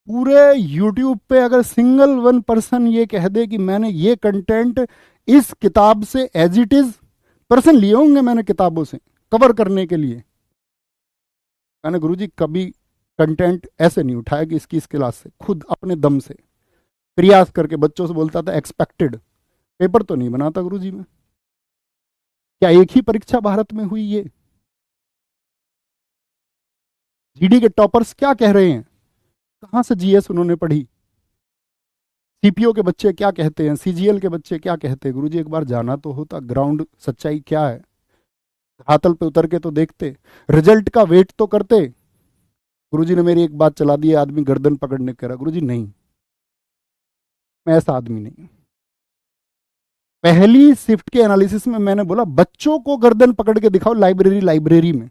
पूरे यूट्यूब पे अगर सिंगल 1 पर्सन ये कह दे कि मैंने ये कंटेंट इस किताब से एज इट इज, पर्सन लिए होंगे मैंने किताबों से कवर करने के लिए। मैंने गुरुजी कभी कंटेंट ऐसे नहीं उठाया कि इसकी इस क्लास से, खुद अपने दम से प्रयास करके बच्चों से बोलता था एक्सपेक्टेड। पेपर तो नहीं बनाता गुरुजी में। क्या एक ही परीक्षा भारत में हुई ये? जीडी के टॉपर्स क्या कह रहे हैं, कहां से जीएस उन्होंने पढ़ी? सीपीओ के बच्चे क्या कहते हैं, सीजीएल के बच्चे क्या कहते हैं? गुरुजी एक बार जाना तो होता, ग्राउंड सच्चाई क्या है, धरातल पे उतर के तो देखते, रिजल्ट का वेट तो करते। गुरुजी ने मेरी एक बात चला दी, आदमी गर्दन पकड़ने कह गुरुजी नहीं, मैं ऐसा आदमी नहीं हूं। पहली शिफ्ट के एनालिसिस में मैंने बोला बच्चों को गर्दन पकड़ के दिखाओ लाइब्रेरी लाइब्रेरी में।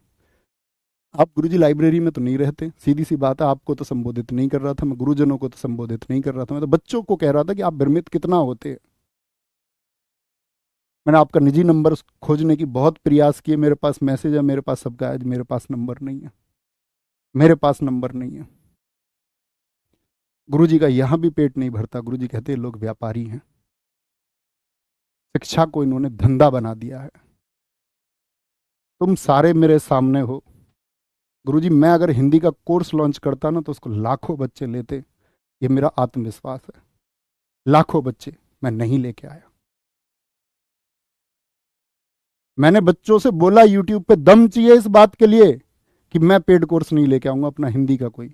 आप गुरुजी लाइब्रेरी में तो नहीं रहते, सीधी सी बात है। आपको तो संबोधित नहीं कर रहा था मैं, गुरुजनों को तो संबोधित नहीं कर रहा था मैं, तो बच्चों को कह रहा था कि आप भ्रमित कितना होते हैं। मैंने आपका निजी नंबर खोजने की बहुत प्रयास किए, मेरे पास मैसेज है, मेरे पास सबका है, मेरे पास नंबर नहीं है, मेरे पास नंबर नहीं है। गुरुजी का यहां भी पेट नहीं भरता। गुरुजी कहते हैं लोग व्यापारी हैं, शिक्षा को इन्होंने धंधा बना दिया है। तुम सारे मेरे सामने हो गुरुजी। मैं अगर हिंदी का कोर्स लॉन्च करता ना तो उसको लाखों बच्चे लेते, ये मेरा आत्मविश्वास है। लाखों बच्चे मैं नहीं लेके आया। मैंने बच्चों से बोला यूट्यूब पे दम चाहिए इस बात के लिए कि मैं पेड कोर्स नहीं लेके आऊंगा अपना हिंदी का कोई।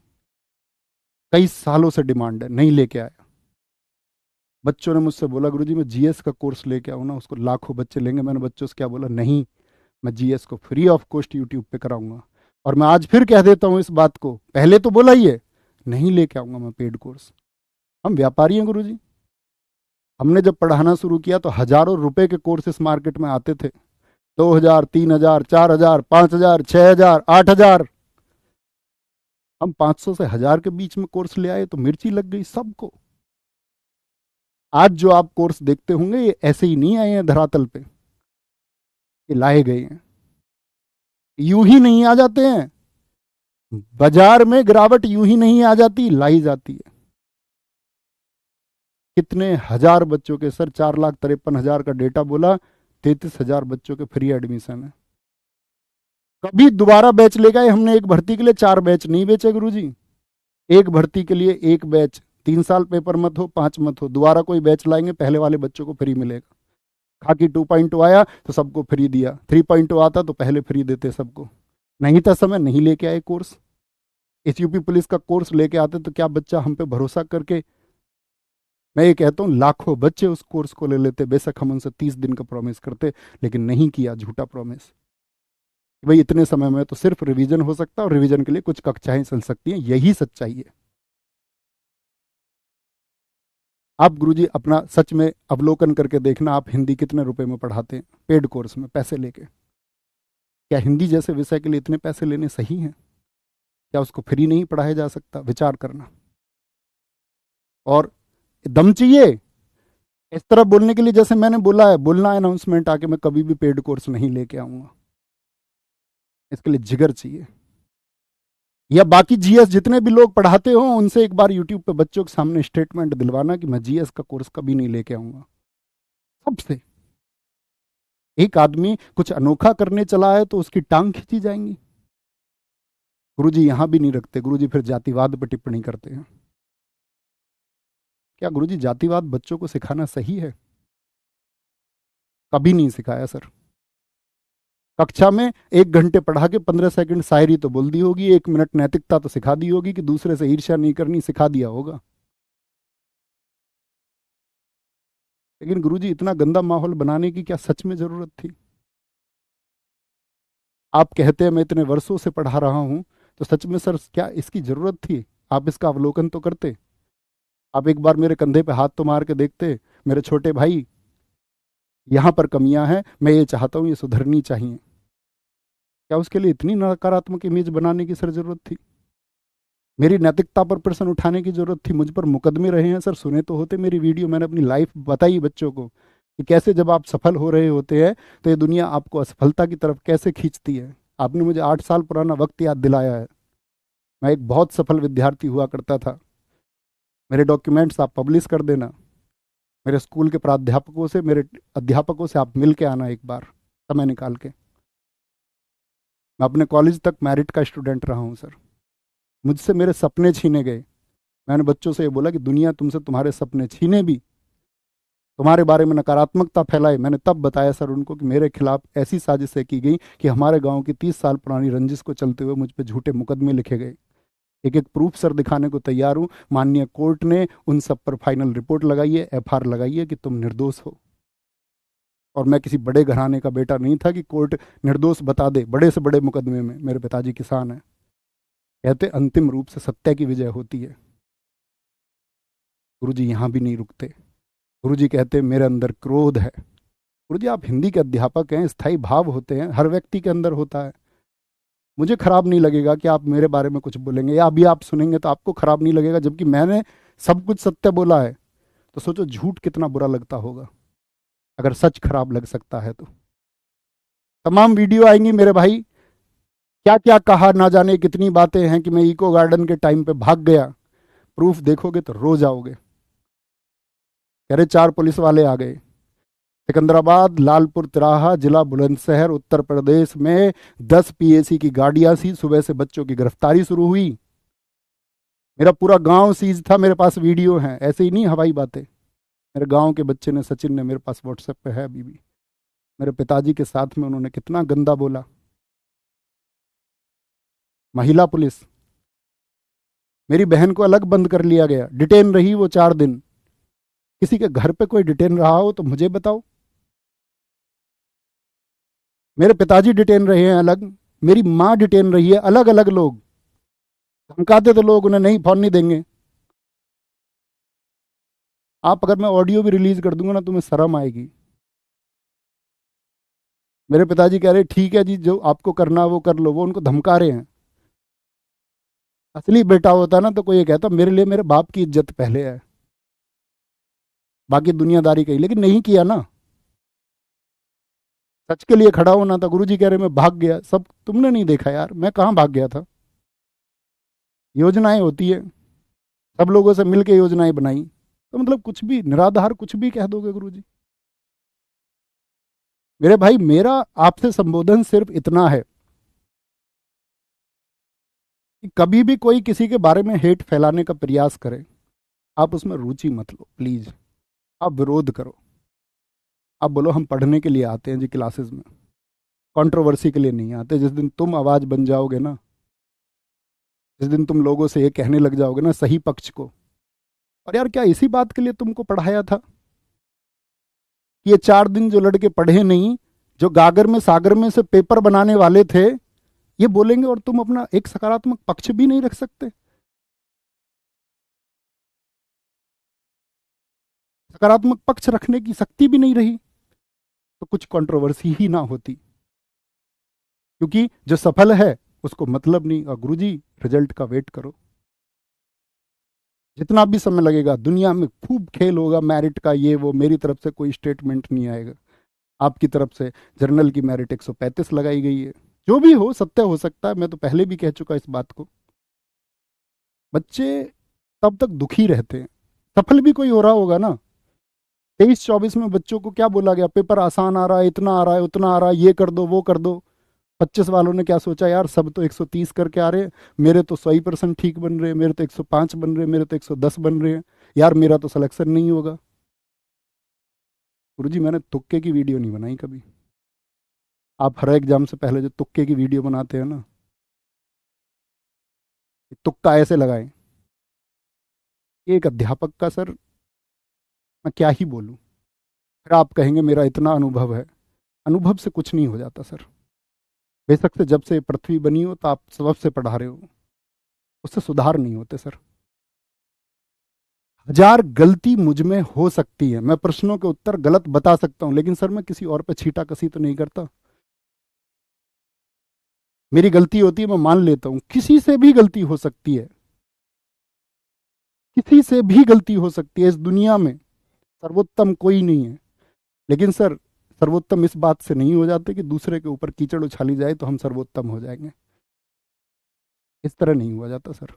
कई सालों से डिमांड है, नहीं लेके आया। बच्चों ने मुझसे बोला गुरुजी मैं जीएस का कोर्स लेके आऊँ ना, उसको लाखों बच्चे लेंगे। मैंने बच्चों से क्या बोला, नहीं, मैं जीएस को फ्री ऑफ कॉस्ट यूट्यूब पे कराऊंगा। और मैं आज फिर कह देता हूँ इस बात को, पहले तो बोला ही है, नहीं लेके आऊंगा मैं पेड कोर्स। हम व्यापारी हैं गुरुजी। हमने जब पढ़ाना शुरू किया तो हजारों रुपए के कोर्सेस मार्केट में आते थे, 2,000, 3,000, 4,000, 5,000, 6,000, 8,000। हम 500 से 1,000 के बीच में कोर्स ले आए तो मिर्ची लग गई सबको। आज जो आप कोर्स देखते होंगे ये ऐसे ही नहीं आए हैं धरातल पे, ये लाए गए हैं। यूं ही नहीं आ जाते हैं, बाजार में गिरावट यूं ही नहीं आ जाती, लाई जाती है। कितने हजार बच्चों के सर, 4,53,000 का डेटा बोला, 33,000 बच्चों के फ्री एडमिशन है। कभी दोबारा बैच ले गए हमने एक भर्ती के लिए 4 बैच नहीं बेचे गुरुजी। एक भर्ती के लिए एक बैच, 3 साल पेपर मत हो, 5 मत हो, दोबारा कोई बैच लाएंगे पहले वाले बच्चों को फ्री मिलेगा। खाकी 2.0 आया तो सबको फ्री दिया, 3.0 आता तो पहले फ्री देते सबको। नहीं था समय, नहीं लेके आए कोर्स। इस यूपी पुलिस का कोर्स लेके आते तो क्या बच्चा हम पे भरोसा करके, मैं ये कहता हूँ लाखों बच्चे उस कोर्स को ले लेते। बेशक हम उनसे 30 दिन का प्रॉमिस करते, लेकिन नहीं किया, झूठा प्रॉमिस। भाई इतने समय में तो सिर्फ रिवीजन हो सकता है और रिवीजन के लिए कुछ कक्षाएं चल सकती हैं, यही सच्चाई है। आप गुरुजी अपना सच में अवलोकन करके देखना, आप हिंदी कितने रुपए में पढ़ाते हैं पेड कोर्स में पैसे लेके? क्या हिंदी जैसे विषय के लिए इतने पैसे लेने सही हैं? क्या उसको फ्री नहीं पढ़ाया जा सकता? विचार करना। और दम चाहिए इस तरह बोलने के लिए, जैसे मैंने बोला है, बोलना है अनाउंसमेंट आके, मैं कभी भी पेड कोर्स नहीं लेके आऊंगा। इसके लिए जिगर चाहिए। या बाकी जीएस जितने भी लोग पढ़ाते हो उनसे एक बार यूट्यूब पे बच्चों के सामने स्टेटमेंट दिलवाना कि मैं जीएस का कोर्स कभी नहीं लेके आऊंगा। सबसे एक आदमी कुछ अनोखा करने चला है तो उसकी टांग खींची जाएंगी। गुरुजी यहां भी नहीं रखते, गुरुजी फिर जातिवाद पर टिप्पणी करते हैं। क्या गुरुजी जातिवाद बच्चों को सिखाना सही है? कभी नहीं सिखाया सर। कक्षा में 1 घंटे पढ़ा के 15 सेकंड शायरी तो बोल दी होगी, 1 मिनट नैतिकता तो सिखा दी होगी कि दूसरे से ईर्ष्या नहीं करनी, सिखा दिया होगा। लेकिन गुरुजी इतना गंदा माहौल बनाने की क्या सच में जरूरत थी? आप कहते हैं मैं इतने वर्षों से पढ़ा रहा हूं, तो सच में सर क्या इसकी जरूरत थी? आप इसका अवलोकन तो करते। आप एक बार मेरे कंधे पे हाथ तो मार के देखते, मेरे छोटे भाई यहां पर कमियां हैं, मैं ये चाहता हूं, ये सुधरनी चाहिए। क्या उसके लिए इतनी नकारात्मक इमेज बनाने की सर जरूरत थी? मेरी नैतिकता पर प्रश्न उठाने की जरूरत थी? मुझ पर मुकदमे रहे हैं सर, सुने तो होते मेरी वीडियो, मैंने अपनी लाइफ बताई बच्चों को कि कैसे जब आप सफल हो रहे होते हैं तो ये दुनिया आपको असफलता की तरफ कैसे खींचती है। आपने मुझे 8 साल पुराना वक्त याद दिलाया है। मैं एक बहुत सफल विद्यार्थी हुआ करता था। मेरे डॉक्यूमेंट्स आप पब्लिश कर देना। मेरे स्कूल के प्राध्यापकों से, मेरे अध्यापकों से आप मिल के आना एक बार समय निकाल के। मैं अपने कॉलेज तक मेरिट का स्टूडेंट रहा हूँ सर। मुझसे मेरे सपने छीने गए। मैंने बच्चों से ये बोला कि दुनिया तुमसे तुम्हारे सपने छीने भी, तुम्हारे बारे में नकारात्मकता फैलाए, मैंने तब बताया सर उनको कि मेरे खिलाफ ऐसी साजिशें की गई कि हमारे गांव की 30 साल पुरानी रंजिश को चलते हुए मुझ पर झूठे मुकदमे लिखे गए। एक एक प्रूफ सर दिखाने को तैयार हूँ। माननीय कोर्ट ने उन सब पर फाइनल रिपोर्ट लगाई है, एफआईआर लगाई है कि तुम निर्दोष हो। और मैं किसी बड़े घराने का बेटा नहीं था कि कोर्ट निर्दोष बता दे। बड़े से बड़े मुकदमे में मेरे पिताजी किसान हैं। कहते अंतिम रूप से सत्य की विजय होती है। गुरुजी यहाँ भी नहीं रुकते। गुरुजी कहते मेरे अंदर क्रोध है। गुरुजी आप हिंदी के अध्यापक हैं, स्थायी भाव होते हैं, हर व्यक्ति के अंदर होता है। मुझे खराब नहीं लगेगा कि आप मेरे बारे में कुछ बोलेंगे या अभी आप सुनेंगे तो आपको खराब नहीं लगेगा, जबकि मैंने सब कुछ सत्य बोला है। तो सोचो झूठ कितना बुरा लगता होगा अगर सच खराब लग सकता है तो। तमाम वीडियो आएंगी मेरे भाई, क्या क्या कहा ना जाने, कितनी बातें हैं कि मैं इको गार्डन के टाइम पे भाग गया। प्रूफ देखोगे तो रो जाओगे। कह रहे 4 पुलिस वाले आ गए सिकंदराबाद लालपुर तिराहा जिला बुलंदशहर उत्तर प्रदेश में। 10 पीएसी की गाड़ियां थी, सुबह से बच्चों की गिरफ्तारी शुरू हुई। मेरा पूरा गांव सीज था, मेरे पास वीडियो हैं, ऐसे ही नहीं हवाई बातें। मेरे गांव के बच्चे ने, सचिन ने, मेरे पास व्हाट्सएप पे है अभी भी, मेरे पिताजी के साथ में उन्होंने कितना गंदा बोला। महिला पुलिस, मेरी बहन को अलग बंद कर लिया गया, डिटेन रही वो 4 दिन। किसी के घर पे कोई डिटेन रहा हो तो मुझे बताओ। मेरे पिताजी डिटेन रहे हैं अलग, मेरी माँ डिटेन रही है अलग, अलग लोग। धमकाते तो लोग उन्हें नहीं, फोन नहीं देंगे। आप अगर मैं ऑडियो भी रिलीज कर दूंगा ना, तुम्हें शर्म आएगी। मेरे पिताजी कह रहे ठीक है जी, जो आपको करना है वो कर लो, वो उनको धमका रहे हैं। असली बेटा होता ना तो कोई ये कहता मेरे लिए मेरे बाप की इज्जत पहले है, बाकी दुनियादारी कही, लेकिन नहीं किया ना। सच के लिए खड़ा होना था। गुरुजी कह रहे मैं भाग गया, सब तुमने नहीं देखा यार, मैं कहाँ भाग गया था। योजनाएं होती है, सब लोगों से मिलके योजनाएं बनाई, तो मतलब कुछ भी निराधार कुछ भी कह दोगे गुरुजी। मेरे भाई, मेरा आपसे संबोधन सिर्फ इतना है कि कभी भी कोई किसी के बारे में हेट फैलाने का प्रयास करे, आप उसमें रुचि मत लो प्लीज। आप विरोध करो, आप बोलो हम पढ़ने के लिए आते हैं जी क्लासेस में, कंट्रोवर्सी के लिए नहीं आते। जिस दिन तुम आवाज बन जाओगे ना, जिस दिन तुम लोगों से ये कहने लग जाओगे ना सही पक्ष को, और यार क्या इसी बात के लिए तुमको पढ़ाया था कि ये 4 दिन जो लड़के पढ़े नहीं, जो गागर में सागर में से पेपर बनाने वाले थे, ये बोलेंगे और तुम अपना एक सकारात्मक पक्ष भी नहीं रख सकते। सकारात्मक पक्ष रखने की शक्ति भी नहीं रही तो कुछ कंट्रोवर्सी ही ना होती, क्योंकि जो सफल है उसको मतलब नहीं। और गुरुजी रिजल्ट का वेट करो, जितना भी समय लगेगा, दुनिया में खूब खेल होगा मेरिट का, ये वो, मेरी तरफ से कोई स्टेटमेंट नहीं आएगा। आपकी तरफ से जर्नल की मेरिट 135 लगाई गई है, जो भी हो सत्य हो सकता है, मैं तो पहले भी कह चुका इस बात को। बच्चे तब तक दुखी रहते हैं, सफल भी कोई हो रहा होगा ना। 23-24 में बच्चों को क्या बोला गया, पेपर आसान आ रहा है, इतना आ रहा है, उतना आ रहा है, ये कर दो वो कर दो। 25 वालों ने क्या सोचा, यार सब तो 130 करके आ रहे हैं, मेरे तो 100% ठीक बन रहे हैं, मेरे तो 105 बन रहे हैं, मेरे तो 110 बन रहे हैं, यार मेरा तो सिलेक्शन नहीं होगा। गुरुजी मैंने तुक्के की वीडियो नहीं बनाई कभी। आप हर एग्जाम से पहले जो तुक्के की वीडियो बनाते हैं ना, तुक्का ऐसे लगाएं, एक अध्यापक का सर मैं क्या ही बोलूं। फिर आप कहेंगे मेरा इतना अनुभव है, अनुभव से कुछ नहीं हो जाता सर। बेशक से जब से पृथ्वी बनी हो तो आप सबब से पढ़ा रहे हो, उससे सुधार नहीं होते सर। 1000 गलती मुझ में हो सकती है, मैं प्रश्नों के उत्तर गलत बता सकता हूं, लेकिन सर मैं किसी और पे छीटा कसी तो नहीं करता। मेरी गलती होती है, मैं मान लेता हूं, किसी से भी गलती हो सकती है, किसी से भी गलती हो सकती है। इस दुनिया में सर्वोत्तम कोई नहीं है, लेकिन सर सर्वोत्तम इस बात से नहीं हो जाते कि दूसरे के ऊपर कीचड़ उछाली जाए तो हम सर्वोत्तम हो जाएंगे। इस तरह नहीं हुआ जाता सर।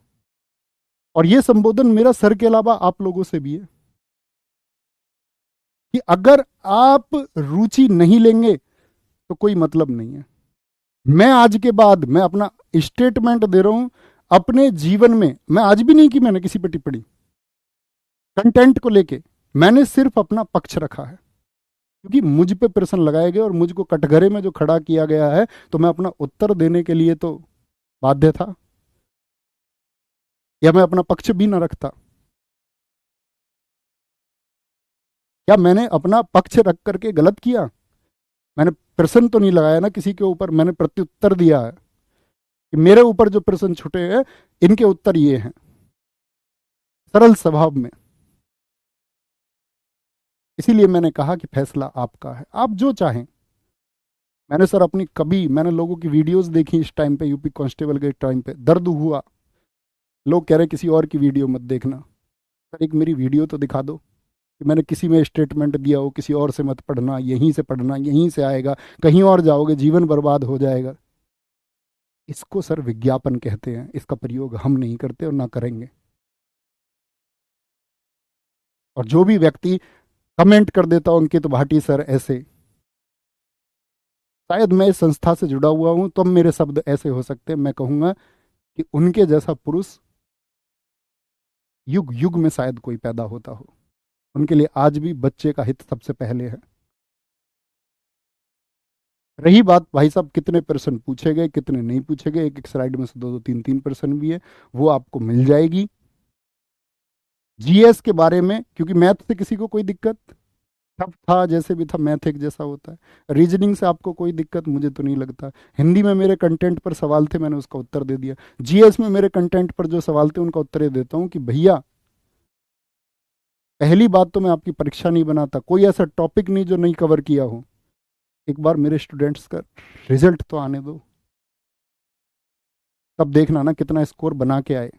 और ये संबोधन मेरा सर के अलावा आप लोगों से भी है कि अगर आप रुचि नहीं लेंगे तो कोई मतलब नहीं है। मैं आज के बाद मैं अपना स्टेटमेंट दे रहा हूं, अपने जीवन में मैं आज भी नहीं कि मैंने किसी पर टिप्पणी कंटेंट को लेके, मैंने सिर्फ अपना पक्ष रखा है, क्योंकि मुझ पे प्रश्न लगाए गए और मुझको कटघरे में जो खड़ा किया गया है, तो मैं अपना उत्तर देने के लिए तो बाध्य था, या मैं अपना पक्ष भी ना रखता। क्या मैंने अपना पक्ष रख करके गलत किया? मैंने प्रश्न तो नहीं लगाया ना किसी के ऊपर, मैंने प्रत्युत्तर दिया है कि मेरे ऊपर जो प्रश्न छुटे हैं इनके उत्तर ये हैं, सरल स्वभाव में। इसीलिए मैंने कहा कि फैसला आपका है, आप जो चाहें। मैंने सर अपनी कभी, मैंने लोगों की वीडियोस देखी इस टाइम पे, यूपी कांस्टेबल के टाइम पे दर्द हुआ, लोग कह रहे किसी और की वीडियो मत देखना। सर एक मेरी वीडियो तो दिखा दो कि मैंने किसी में स्टेटमेंट दिया हो किसी और से मत पढ़ना, यहीं से पढ़ना, यहीं से आएगा, कहीं और जाओगे जीवन बर्बाद हो जाएगा। इसको सर विज्ञापन कहते हैं, इसका प्रयोग हम नहीं करते और ना करेंगे। और जो भी व्यक्ति कमेंट कर देता हूं अंकित भाटी सर ऐसे, शायद मैं इस संस्था से जुड़ा हुआ हूं तो मेरे शब्द ऐसे हो सकते हैं। मैं कहूंगा कि उनके जैसा पुरुष युग युग में शायद कोई पैदा होता हो। उनके लिए आज भी बच्चे का हित सबसे पहले है। रही बात भाई साहब कितने प्रश्न पूछे गए कितने नहीं पूछे गए, एक एक स्लाइड में से दो दो तीन तीन प्रश्न भी है, वो आपको मिल जाएगी। जीएस के बारे में, क्योंकि मैथ से किसी को कोई दिक्कत, टफ था जैसे भी था, मैथ एक जैसा होता है। रीजनिंग से आपको कोई दिक्कत मुझे तो नहीं लगता। हिंदी में मेरे कंटेंट पर सवाल थे, मैंने उसका उत्तर दे दिया। जीएस में मेरे कंटेंट पर जो सवाल थे उनका उत्तर देता हूँ कि भैया, पहली बात तो मैं आपकी परीक्षा नहीं बनाता, कोई ऐसा टॉपिक नहीं जो नहीं कवर किया हो। एक बार मेरे स्टूडेंट्स का रिजल्ट तो आने दो, तब देखना ना कितना स्कोर बना के आए।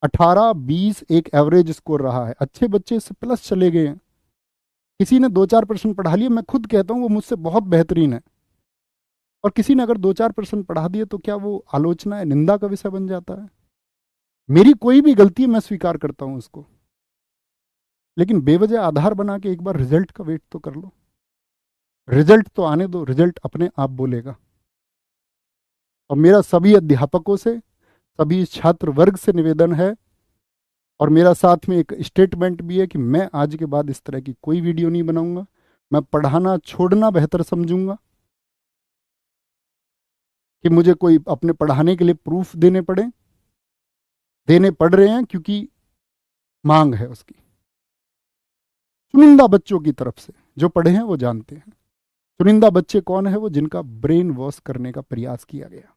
18-20 एक एवरेज स्कोर रहा है, अच्छे बच्चे इससे प्लस चले गए हैं। किसी ने 2-4% पढ़ा लिया, मैं खुद कहता हूँ वो मुझसे बहुत बेहतरीन है, और किसी ने अगर 2-4% पढ़ा दिए तो क्या वो आलोचना है, निंदा का विषय बन जाता है? मेरी कोई भी गलती है मैं स्वीकार करता हूँ उसको, लेकिन बेवजह आधार बना के एक बार रिजल्ट का वेट तो कर लो। रिजल्ट तो आने दो, रिजल्ट अपने आप बोलेगा। और मेरा सभी अध्यापकों से, सभी छात्र वर्ग से निवेदन है, और मेरा साथ में एक स्टेटमेंट भी है कि मैं आज के बाद इस तरह की कोई वीडियो नहीं बनाऊंगा। मैं पढ़ाना छोड़ना बेहतर समझूंगा कि मुझे कोई अपने पढ़ाने के लिए प्रूफ देने पड़े, देने पड़ रहे हैं क्योंकि मांग है उसकी, चुनिंदा बच्चों की तरफ से। जो पढ़े हैं वो जानते हैं चुनिंदा बच्चे कौन है, वो जिनका ब्रेन वॉश करने का प्रयास किया गया।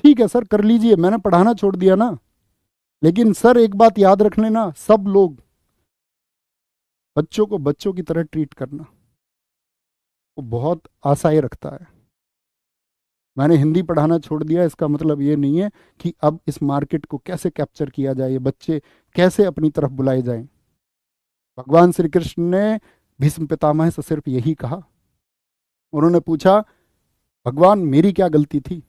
ठीक है सर, कर लीजिए, मैंने पढ़ाना छोड़ दिया ना, लेकिन सर एक बात याद रख लेना, सब लोग बच्चों को बच्चों की तरह ट्रीट करना वो बहुत आशाएं रखता है। मैंने हिंदी पढ़ाना छोड़ दिया, इसका मतलब ये नहीं है कि अब इस मार्केट को कैसे कैप्चर किया जाए, ये बच्चे कैसे अपनी तरफ बुलाए जाएं। भगवान श्री कृष्ण ने भीष्म पितामह से सिर्फ यही कहा। उन्होंने पूछा, भगवान मेरी क्या गलती थी,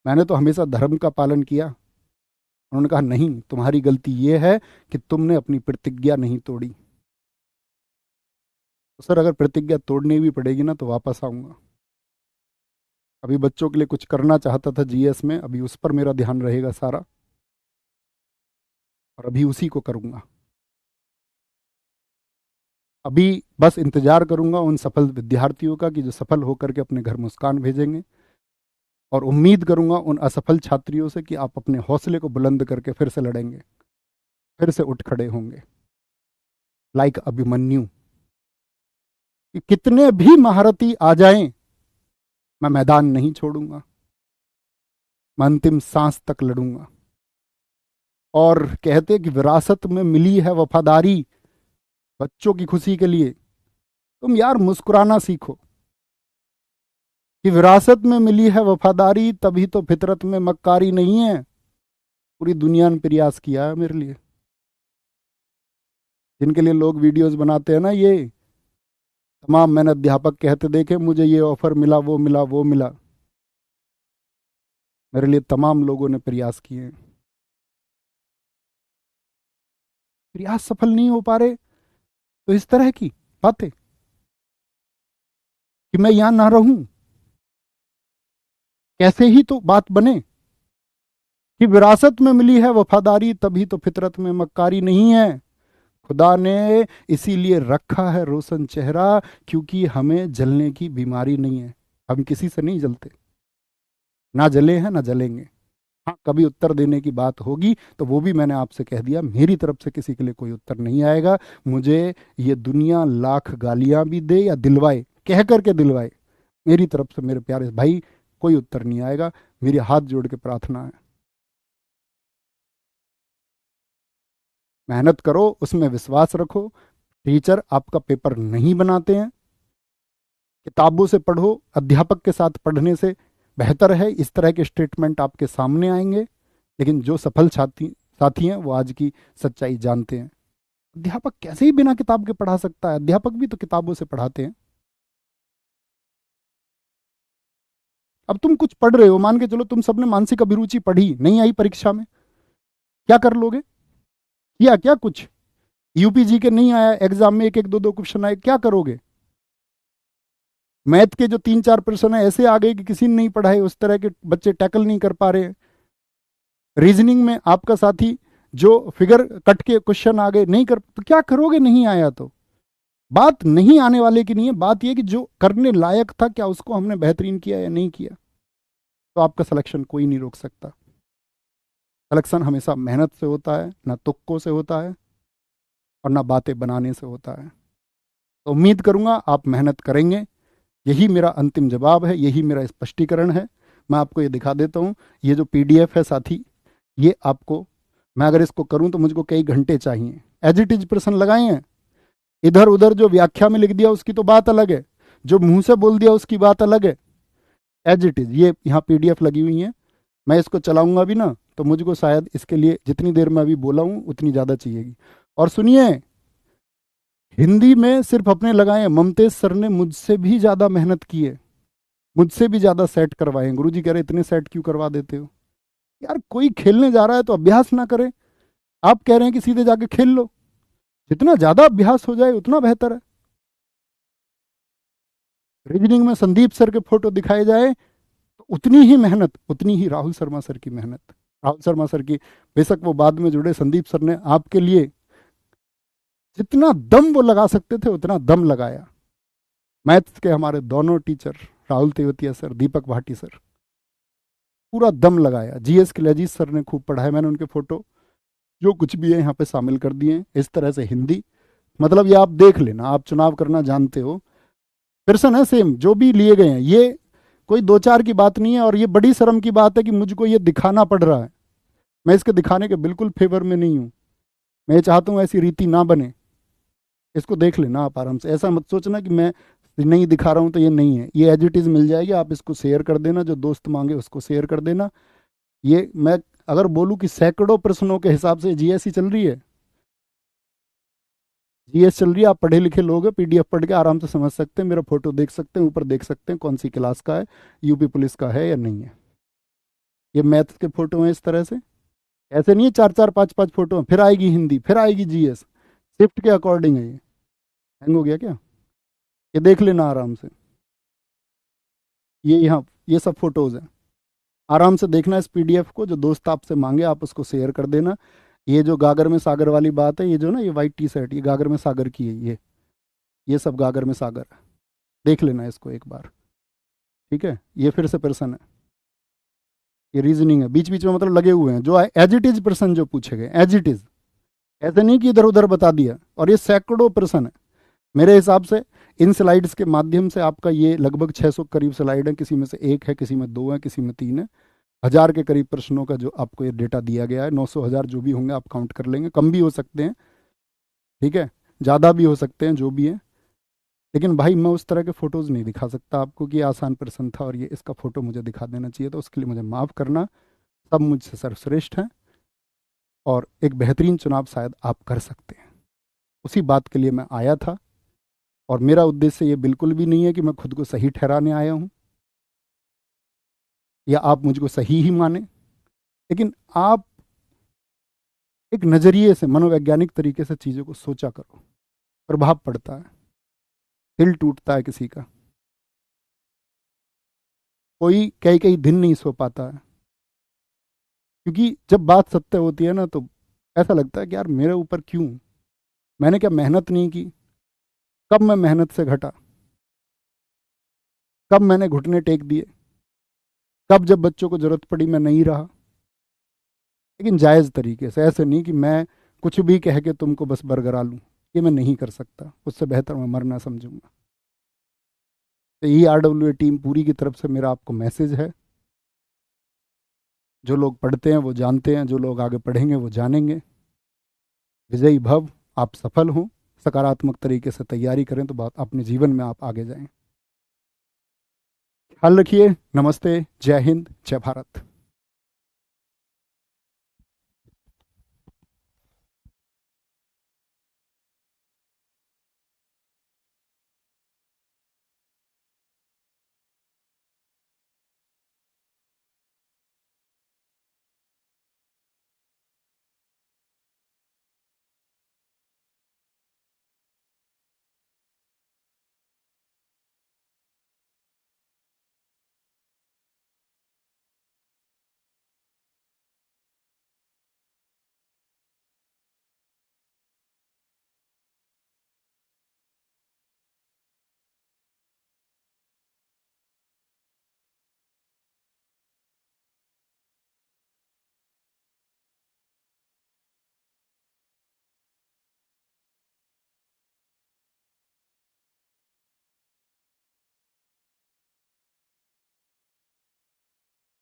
मैंने तो हमेशा धर्म का पालन किया। उन्होंने कहा, नहीं, तुम्हारी गलती ये है कि तुमने अपनी प्रतिज्ञा नहीं तोड़ी। तो सर अगर प्रतिज्ञा तोड़नी भी पड़ेगी ना तो वापस आऊंगा। अभी बच्चों के लिए कुछ करना चाहता था जीएस में, अभी उस पर मेरा ध्यान रहेगा सारा, और अभी उसी को करूंगा। अभी बस इंतजार करूंगा उन सफल विद्यार्थियों का कि जो सफल होकर के अपने घर मुस्कान भेजेंगे, और उम्मीद करूंगा उन असफल छात्रियों से कि आप अपने हौसले को बुलंद करके फिर से लड़ेंगे, फिर से उठ खड़े होंगे, लाइक अभिमन्यु। कि कितने भी महारथी आ जाएं, मैं मैदान नहीं छोड़ूंगा, मैं अंतिम सांस तक लड़ूंगा। और कहते कि विरासत में मिली है वफादारी, बच्चों की खुशी के लिए तुम यार मुस्कुराना सीखो कि विरासत में मिली है वफादारी, तभी तो फितरत में मक्कारी नहीं है। पूरी दुनिया ने प्रयास किया है मेरे लिए, जिनके लिए लोग वीडियोस बनाते हैं ना, ये तमाम मैंने अध्यापक कहते देखे, मुझे ये ऑफर मिला, वो मिला, वो मिला। मेरे लिए तमाम लोगों ने प्रयास किए हैं, प्रयास सफल नहीं हो पा रहे, तो इस तरह की बातें कि मैं यहां ना रहूं, कैसे ही तो बात बने कि विरासत में मिली है वफादारी, तभी तो फितरत में मक्कारी नहीं है। खुदा ने इसीलिए रखा है रोशन चेहरा, क्योंकि हमें जलने की बीमारी नहीं है। हम किसी से नहीं जलते, ना जले हैं ना जलेंगे। हाँ, कभी उत्तर देने की बात होगी तो वो भी मैंने आपसे कह दिया, मेरी तरफ से किसी के लिए कोई उत्तर नहीं आएगा। मुझे ये दुनिया लाख गालियां भी दे या दिलवाए, कह करके दिलवाए, मेरी तरफ से मेरे प्यारे भाई कोई उत्तर नहीं आएगा। मेरी हाथ जोड़ के प्रार्थना है, मेहनत करो, उसमें विश्वास रखो। टीचर आपका पेपर नहीं बनाते हैं, किताबों से पढ़ो, अध्यापक के साथ पढ़ने से बेहतर है। इस तरह के स्टेटमेंट आपके सामने आएंगे, लेकिन जो सफल छात्री साथी हैं वो आज की सच्चाई जानते हैं। अध्यापक कैसे ही बिना किताब के पढ़ा सकता है, अध्यापक भी तो किताबों से पढ़ाते हैं। अब तुम कुछ पढ़ रहे हो, मान के चलो तुम सबने मानसिक अभिरुचि पढ़ी, नहीं आई परीक्षा में, क्या कर लोगे? किया क्या कुछ? यूपीजी के नहीं आया एग्जाम में, एक एक दो दो क्वेश्चन आए, क्या करोगे? मैथ के जो 3-4 प्रश्न है ऐसे आ गए कि किसी ने नहीं पढ़ाए, उस तरह के बच्चे टैकल नहीं कर पा रहे। रीजनिंग में आपका साथी जो फिगर कट के क्वेश्चन आ गए नहीं कर, तो क्या करोगे नहीं आया तो? बात नहीं आने वाले की नहीं है, बात यह कि जो करने लायक था क्या उसको हमने बेहतरीन किया या नहीं किया। तो आपका सिलेक्शन कोई नहीं रोक सकता। सिलेक्शन हमेशा मेहनत से होता है, ना तुक्कों से होता है और ना बातें बनाने से होता है। तो उम्मीद करूंगा आप मेहनत करेंगे। यही मेरा अंतिम जवाब है, यही मेरा स्पष्टीकरण है। मैं आपको ये दिखा देता हूँ, ये जो पीडीएफ है साथी, ये आपको, मैं अगर इसको करूँ तो मुझको कई घंटे चाहिए। एज इट इज प्रश्न लगाए हैं, इधर उधर जो व्याख्या में लिख दिया उसकी तो बात अलग है, जो मुंह से बोल दिया उसकी बात अलग है। एज इट इज ये यहाँ पीडीएफ लगी हुई है। मैं इसको चलाऊंगा भी ना तो मुझको शायद इसके लिए जितनी देर में अभी बोला हूँ उतनी ज़्यादा चाहिएगी। और सुनिए, हिंदी में सिर्फ अपने लगाए, ममतेज सर ने मुझसे भी ज़्यादा मेहनत की है, मुझसे भी ज़्यादा सेट करवाए। गुरुजी कह रहे इतने सेट क्यों करवा देते हो यार, कोई खेलने जा रहा है तो अभ्यास ना करे। आप कह रहे हैं कि सीधे जाके खेल लो, जितना ज़्यादा अभ्यास हो जाए उतना बेहतर है। रीजनिंग में संदीप सर के फोटो दिखाए जाए तो उतनी ही मेहनत, उतनी ही राहुल शर्मा सर की मेहनत। राहुल शर्मा सर की, बेशक वो बाद में जुड़े, संदीप सर ने आपके लिए जितना दम वो लगा सकते थे उतना दम लगाया। मैथ्स के हमारे दोनों टीचर, राहुल तेवतिया सर, दीपक भाटी सर, पूरा दम लगाया। जीएस के लजीज सर ने खूब पढ़ाया, मैंने उनके फोटो जो कुछ भी है यहाँ पे शामिल कर दिए हैं। इस तरह से हिंदी, मतलब ये आप देख लेना, आप चुनाव करना जानते हो, प्रश्न है सेम जो भी लिए गए हैं। ये कोई दो चार की बात नहीं है, और ये बड़ी शर्म की बात है कि मुझको ये दिखाना पड़ रहा है। मैं इसके दिखाने के बिल्कुल फेवर में नहीं हूँ, मैं ये चाहता हूँ ऐसी रीति ना बने। इसको देख लेना आप आराम से, ऐसा मत सोचना कि मैं नहीं दिखा रहा हूँ तो ये नहीं है। ये एज इट इज़ मिल जाएगी, आप इसको शेयर कर देना, जो दोस्त मांगे उसको शेयर कर देना। ये मैं अगर बोलूँ कि सैकड़ों प्रश्नों के हिसाब से जीएस ही चल रही है, जीएस चल रही है, आप पढ़े लिखे लोग हैं, पीडीएफ पढ़ के आराम से समझ सकते हैं, मेरा फोटो देख सकते हैं, ऊपर देख सकते हैं कौन सी क्लास का है, यूपी पुलिस का है या नहीं है। ये मैथ्स के फोटो हैं इस तरह से, ऐसे नहीं है चार चार पांच पांच फोटो हैं, फिर आएगी हिंदी, फिर आएगी जीएस, शिफ्ट के अकॉर्डिंग है। ये हैंग हो गया क्या? ये देख लेना आराम से, ये यहाँ ये सब फोटोज हैं, आराम से देखना इस पीडीएफ को। जो दोस्त आपसे मांगे आप उसको शेयर कर देना। ये जो गागर में सागर वाली बात है, ये जो ना ये वाइट टी शर्ट, ये गागर में सागर की है, ये सब गागर में सागर है, देख लेना इसको एक बार, ठीक है। ये फिर से प्रश्न है, ये रीजनिंग है, बीच बीच में मतलब लगे हुए हैं, जो एज इट इज प्रश्न जो पूछे गए एज इट इज, ऐसे नहीं कि इधर उधर बता दिया। और ये सैकड़ों प्रश्न है मेरे हिसाब से। इन स्लाइड्स के माध्यम से आपका ये लगभग 600 करीब स्लाइड है, किसी में से एक है, किसी में दो है, किसी में तीन है। 1000 के करीब प्रश्नों का जो आपको ये डेटा दिया गया है, 900 1000 जो भी होंगे आप काउंट कर लेंगे, कम भी हो सकते हैं, ठीक है, ज़्यादा भी हो सकते हैं, जो भी है। लेकिन भाई मैं उस तरह के फ़ोटोज़ नहीं दिखा सकता आपको कि आसान प्रश्न था और ये इसका फ़ोटो मुझे दिखा देना चाहिए, तो उसके लिए मुझे माफ़ करना। सब मुझसे सर्वश्रेष्ठ हैं और एक बेहतरीन चुनाव शायद आप कर सकते हैं, उसी बात के लिए मैं आया था। और मेरा उद्देश्य ये बिल्कुल भी नहीं है कि मैं खुद को सही ठहराने आया हूँ या आप मुझको सही ही माने, लेकिन आप एक नज़रिए से, मनोवैज्ञानिक तरीके से चीज़ों को सोचा करो, प्रभाव पड़ता है, दिल टूटता है किसी का, कोई कई कई दिन नहीं सो पाता है, क्योंकि जब बात सत्य होती है ना तो ऐसा लगता है कि यार मेरे ऊपर क्यों, मैंने क्या मेहनत नहीं की, कब मैं मेहनत से घटा, कब मैंने घुटने टेक दिए, कब जब बच्चों को जरूरत पड़ी मैं नहीं रहा। लेकिन जायज़ तरीके से, ऐसे नहीं कि मैं कुछ भी कह के तुमको बस बरगरा लूँ, ये मैं नहीं कर सकता, उससे बेहतर मैं मरना समझूंगा। तो ERWA टीम पूरी की तरफ से मेरा आपको मैसेज है, जो लोग पढ़ते हैं वो जानते हैं, जो लोग आगे पढ़ेंगे वो जानेंगे। विजयी भव, आप सफल हों, सकारात्मक तरीके से तैयारी करें तो बात अपने जीवन में आप आगे जाएं। ख्याल रखिए, नमस्ते, जय हिंद, जय भारत।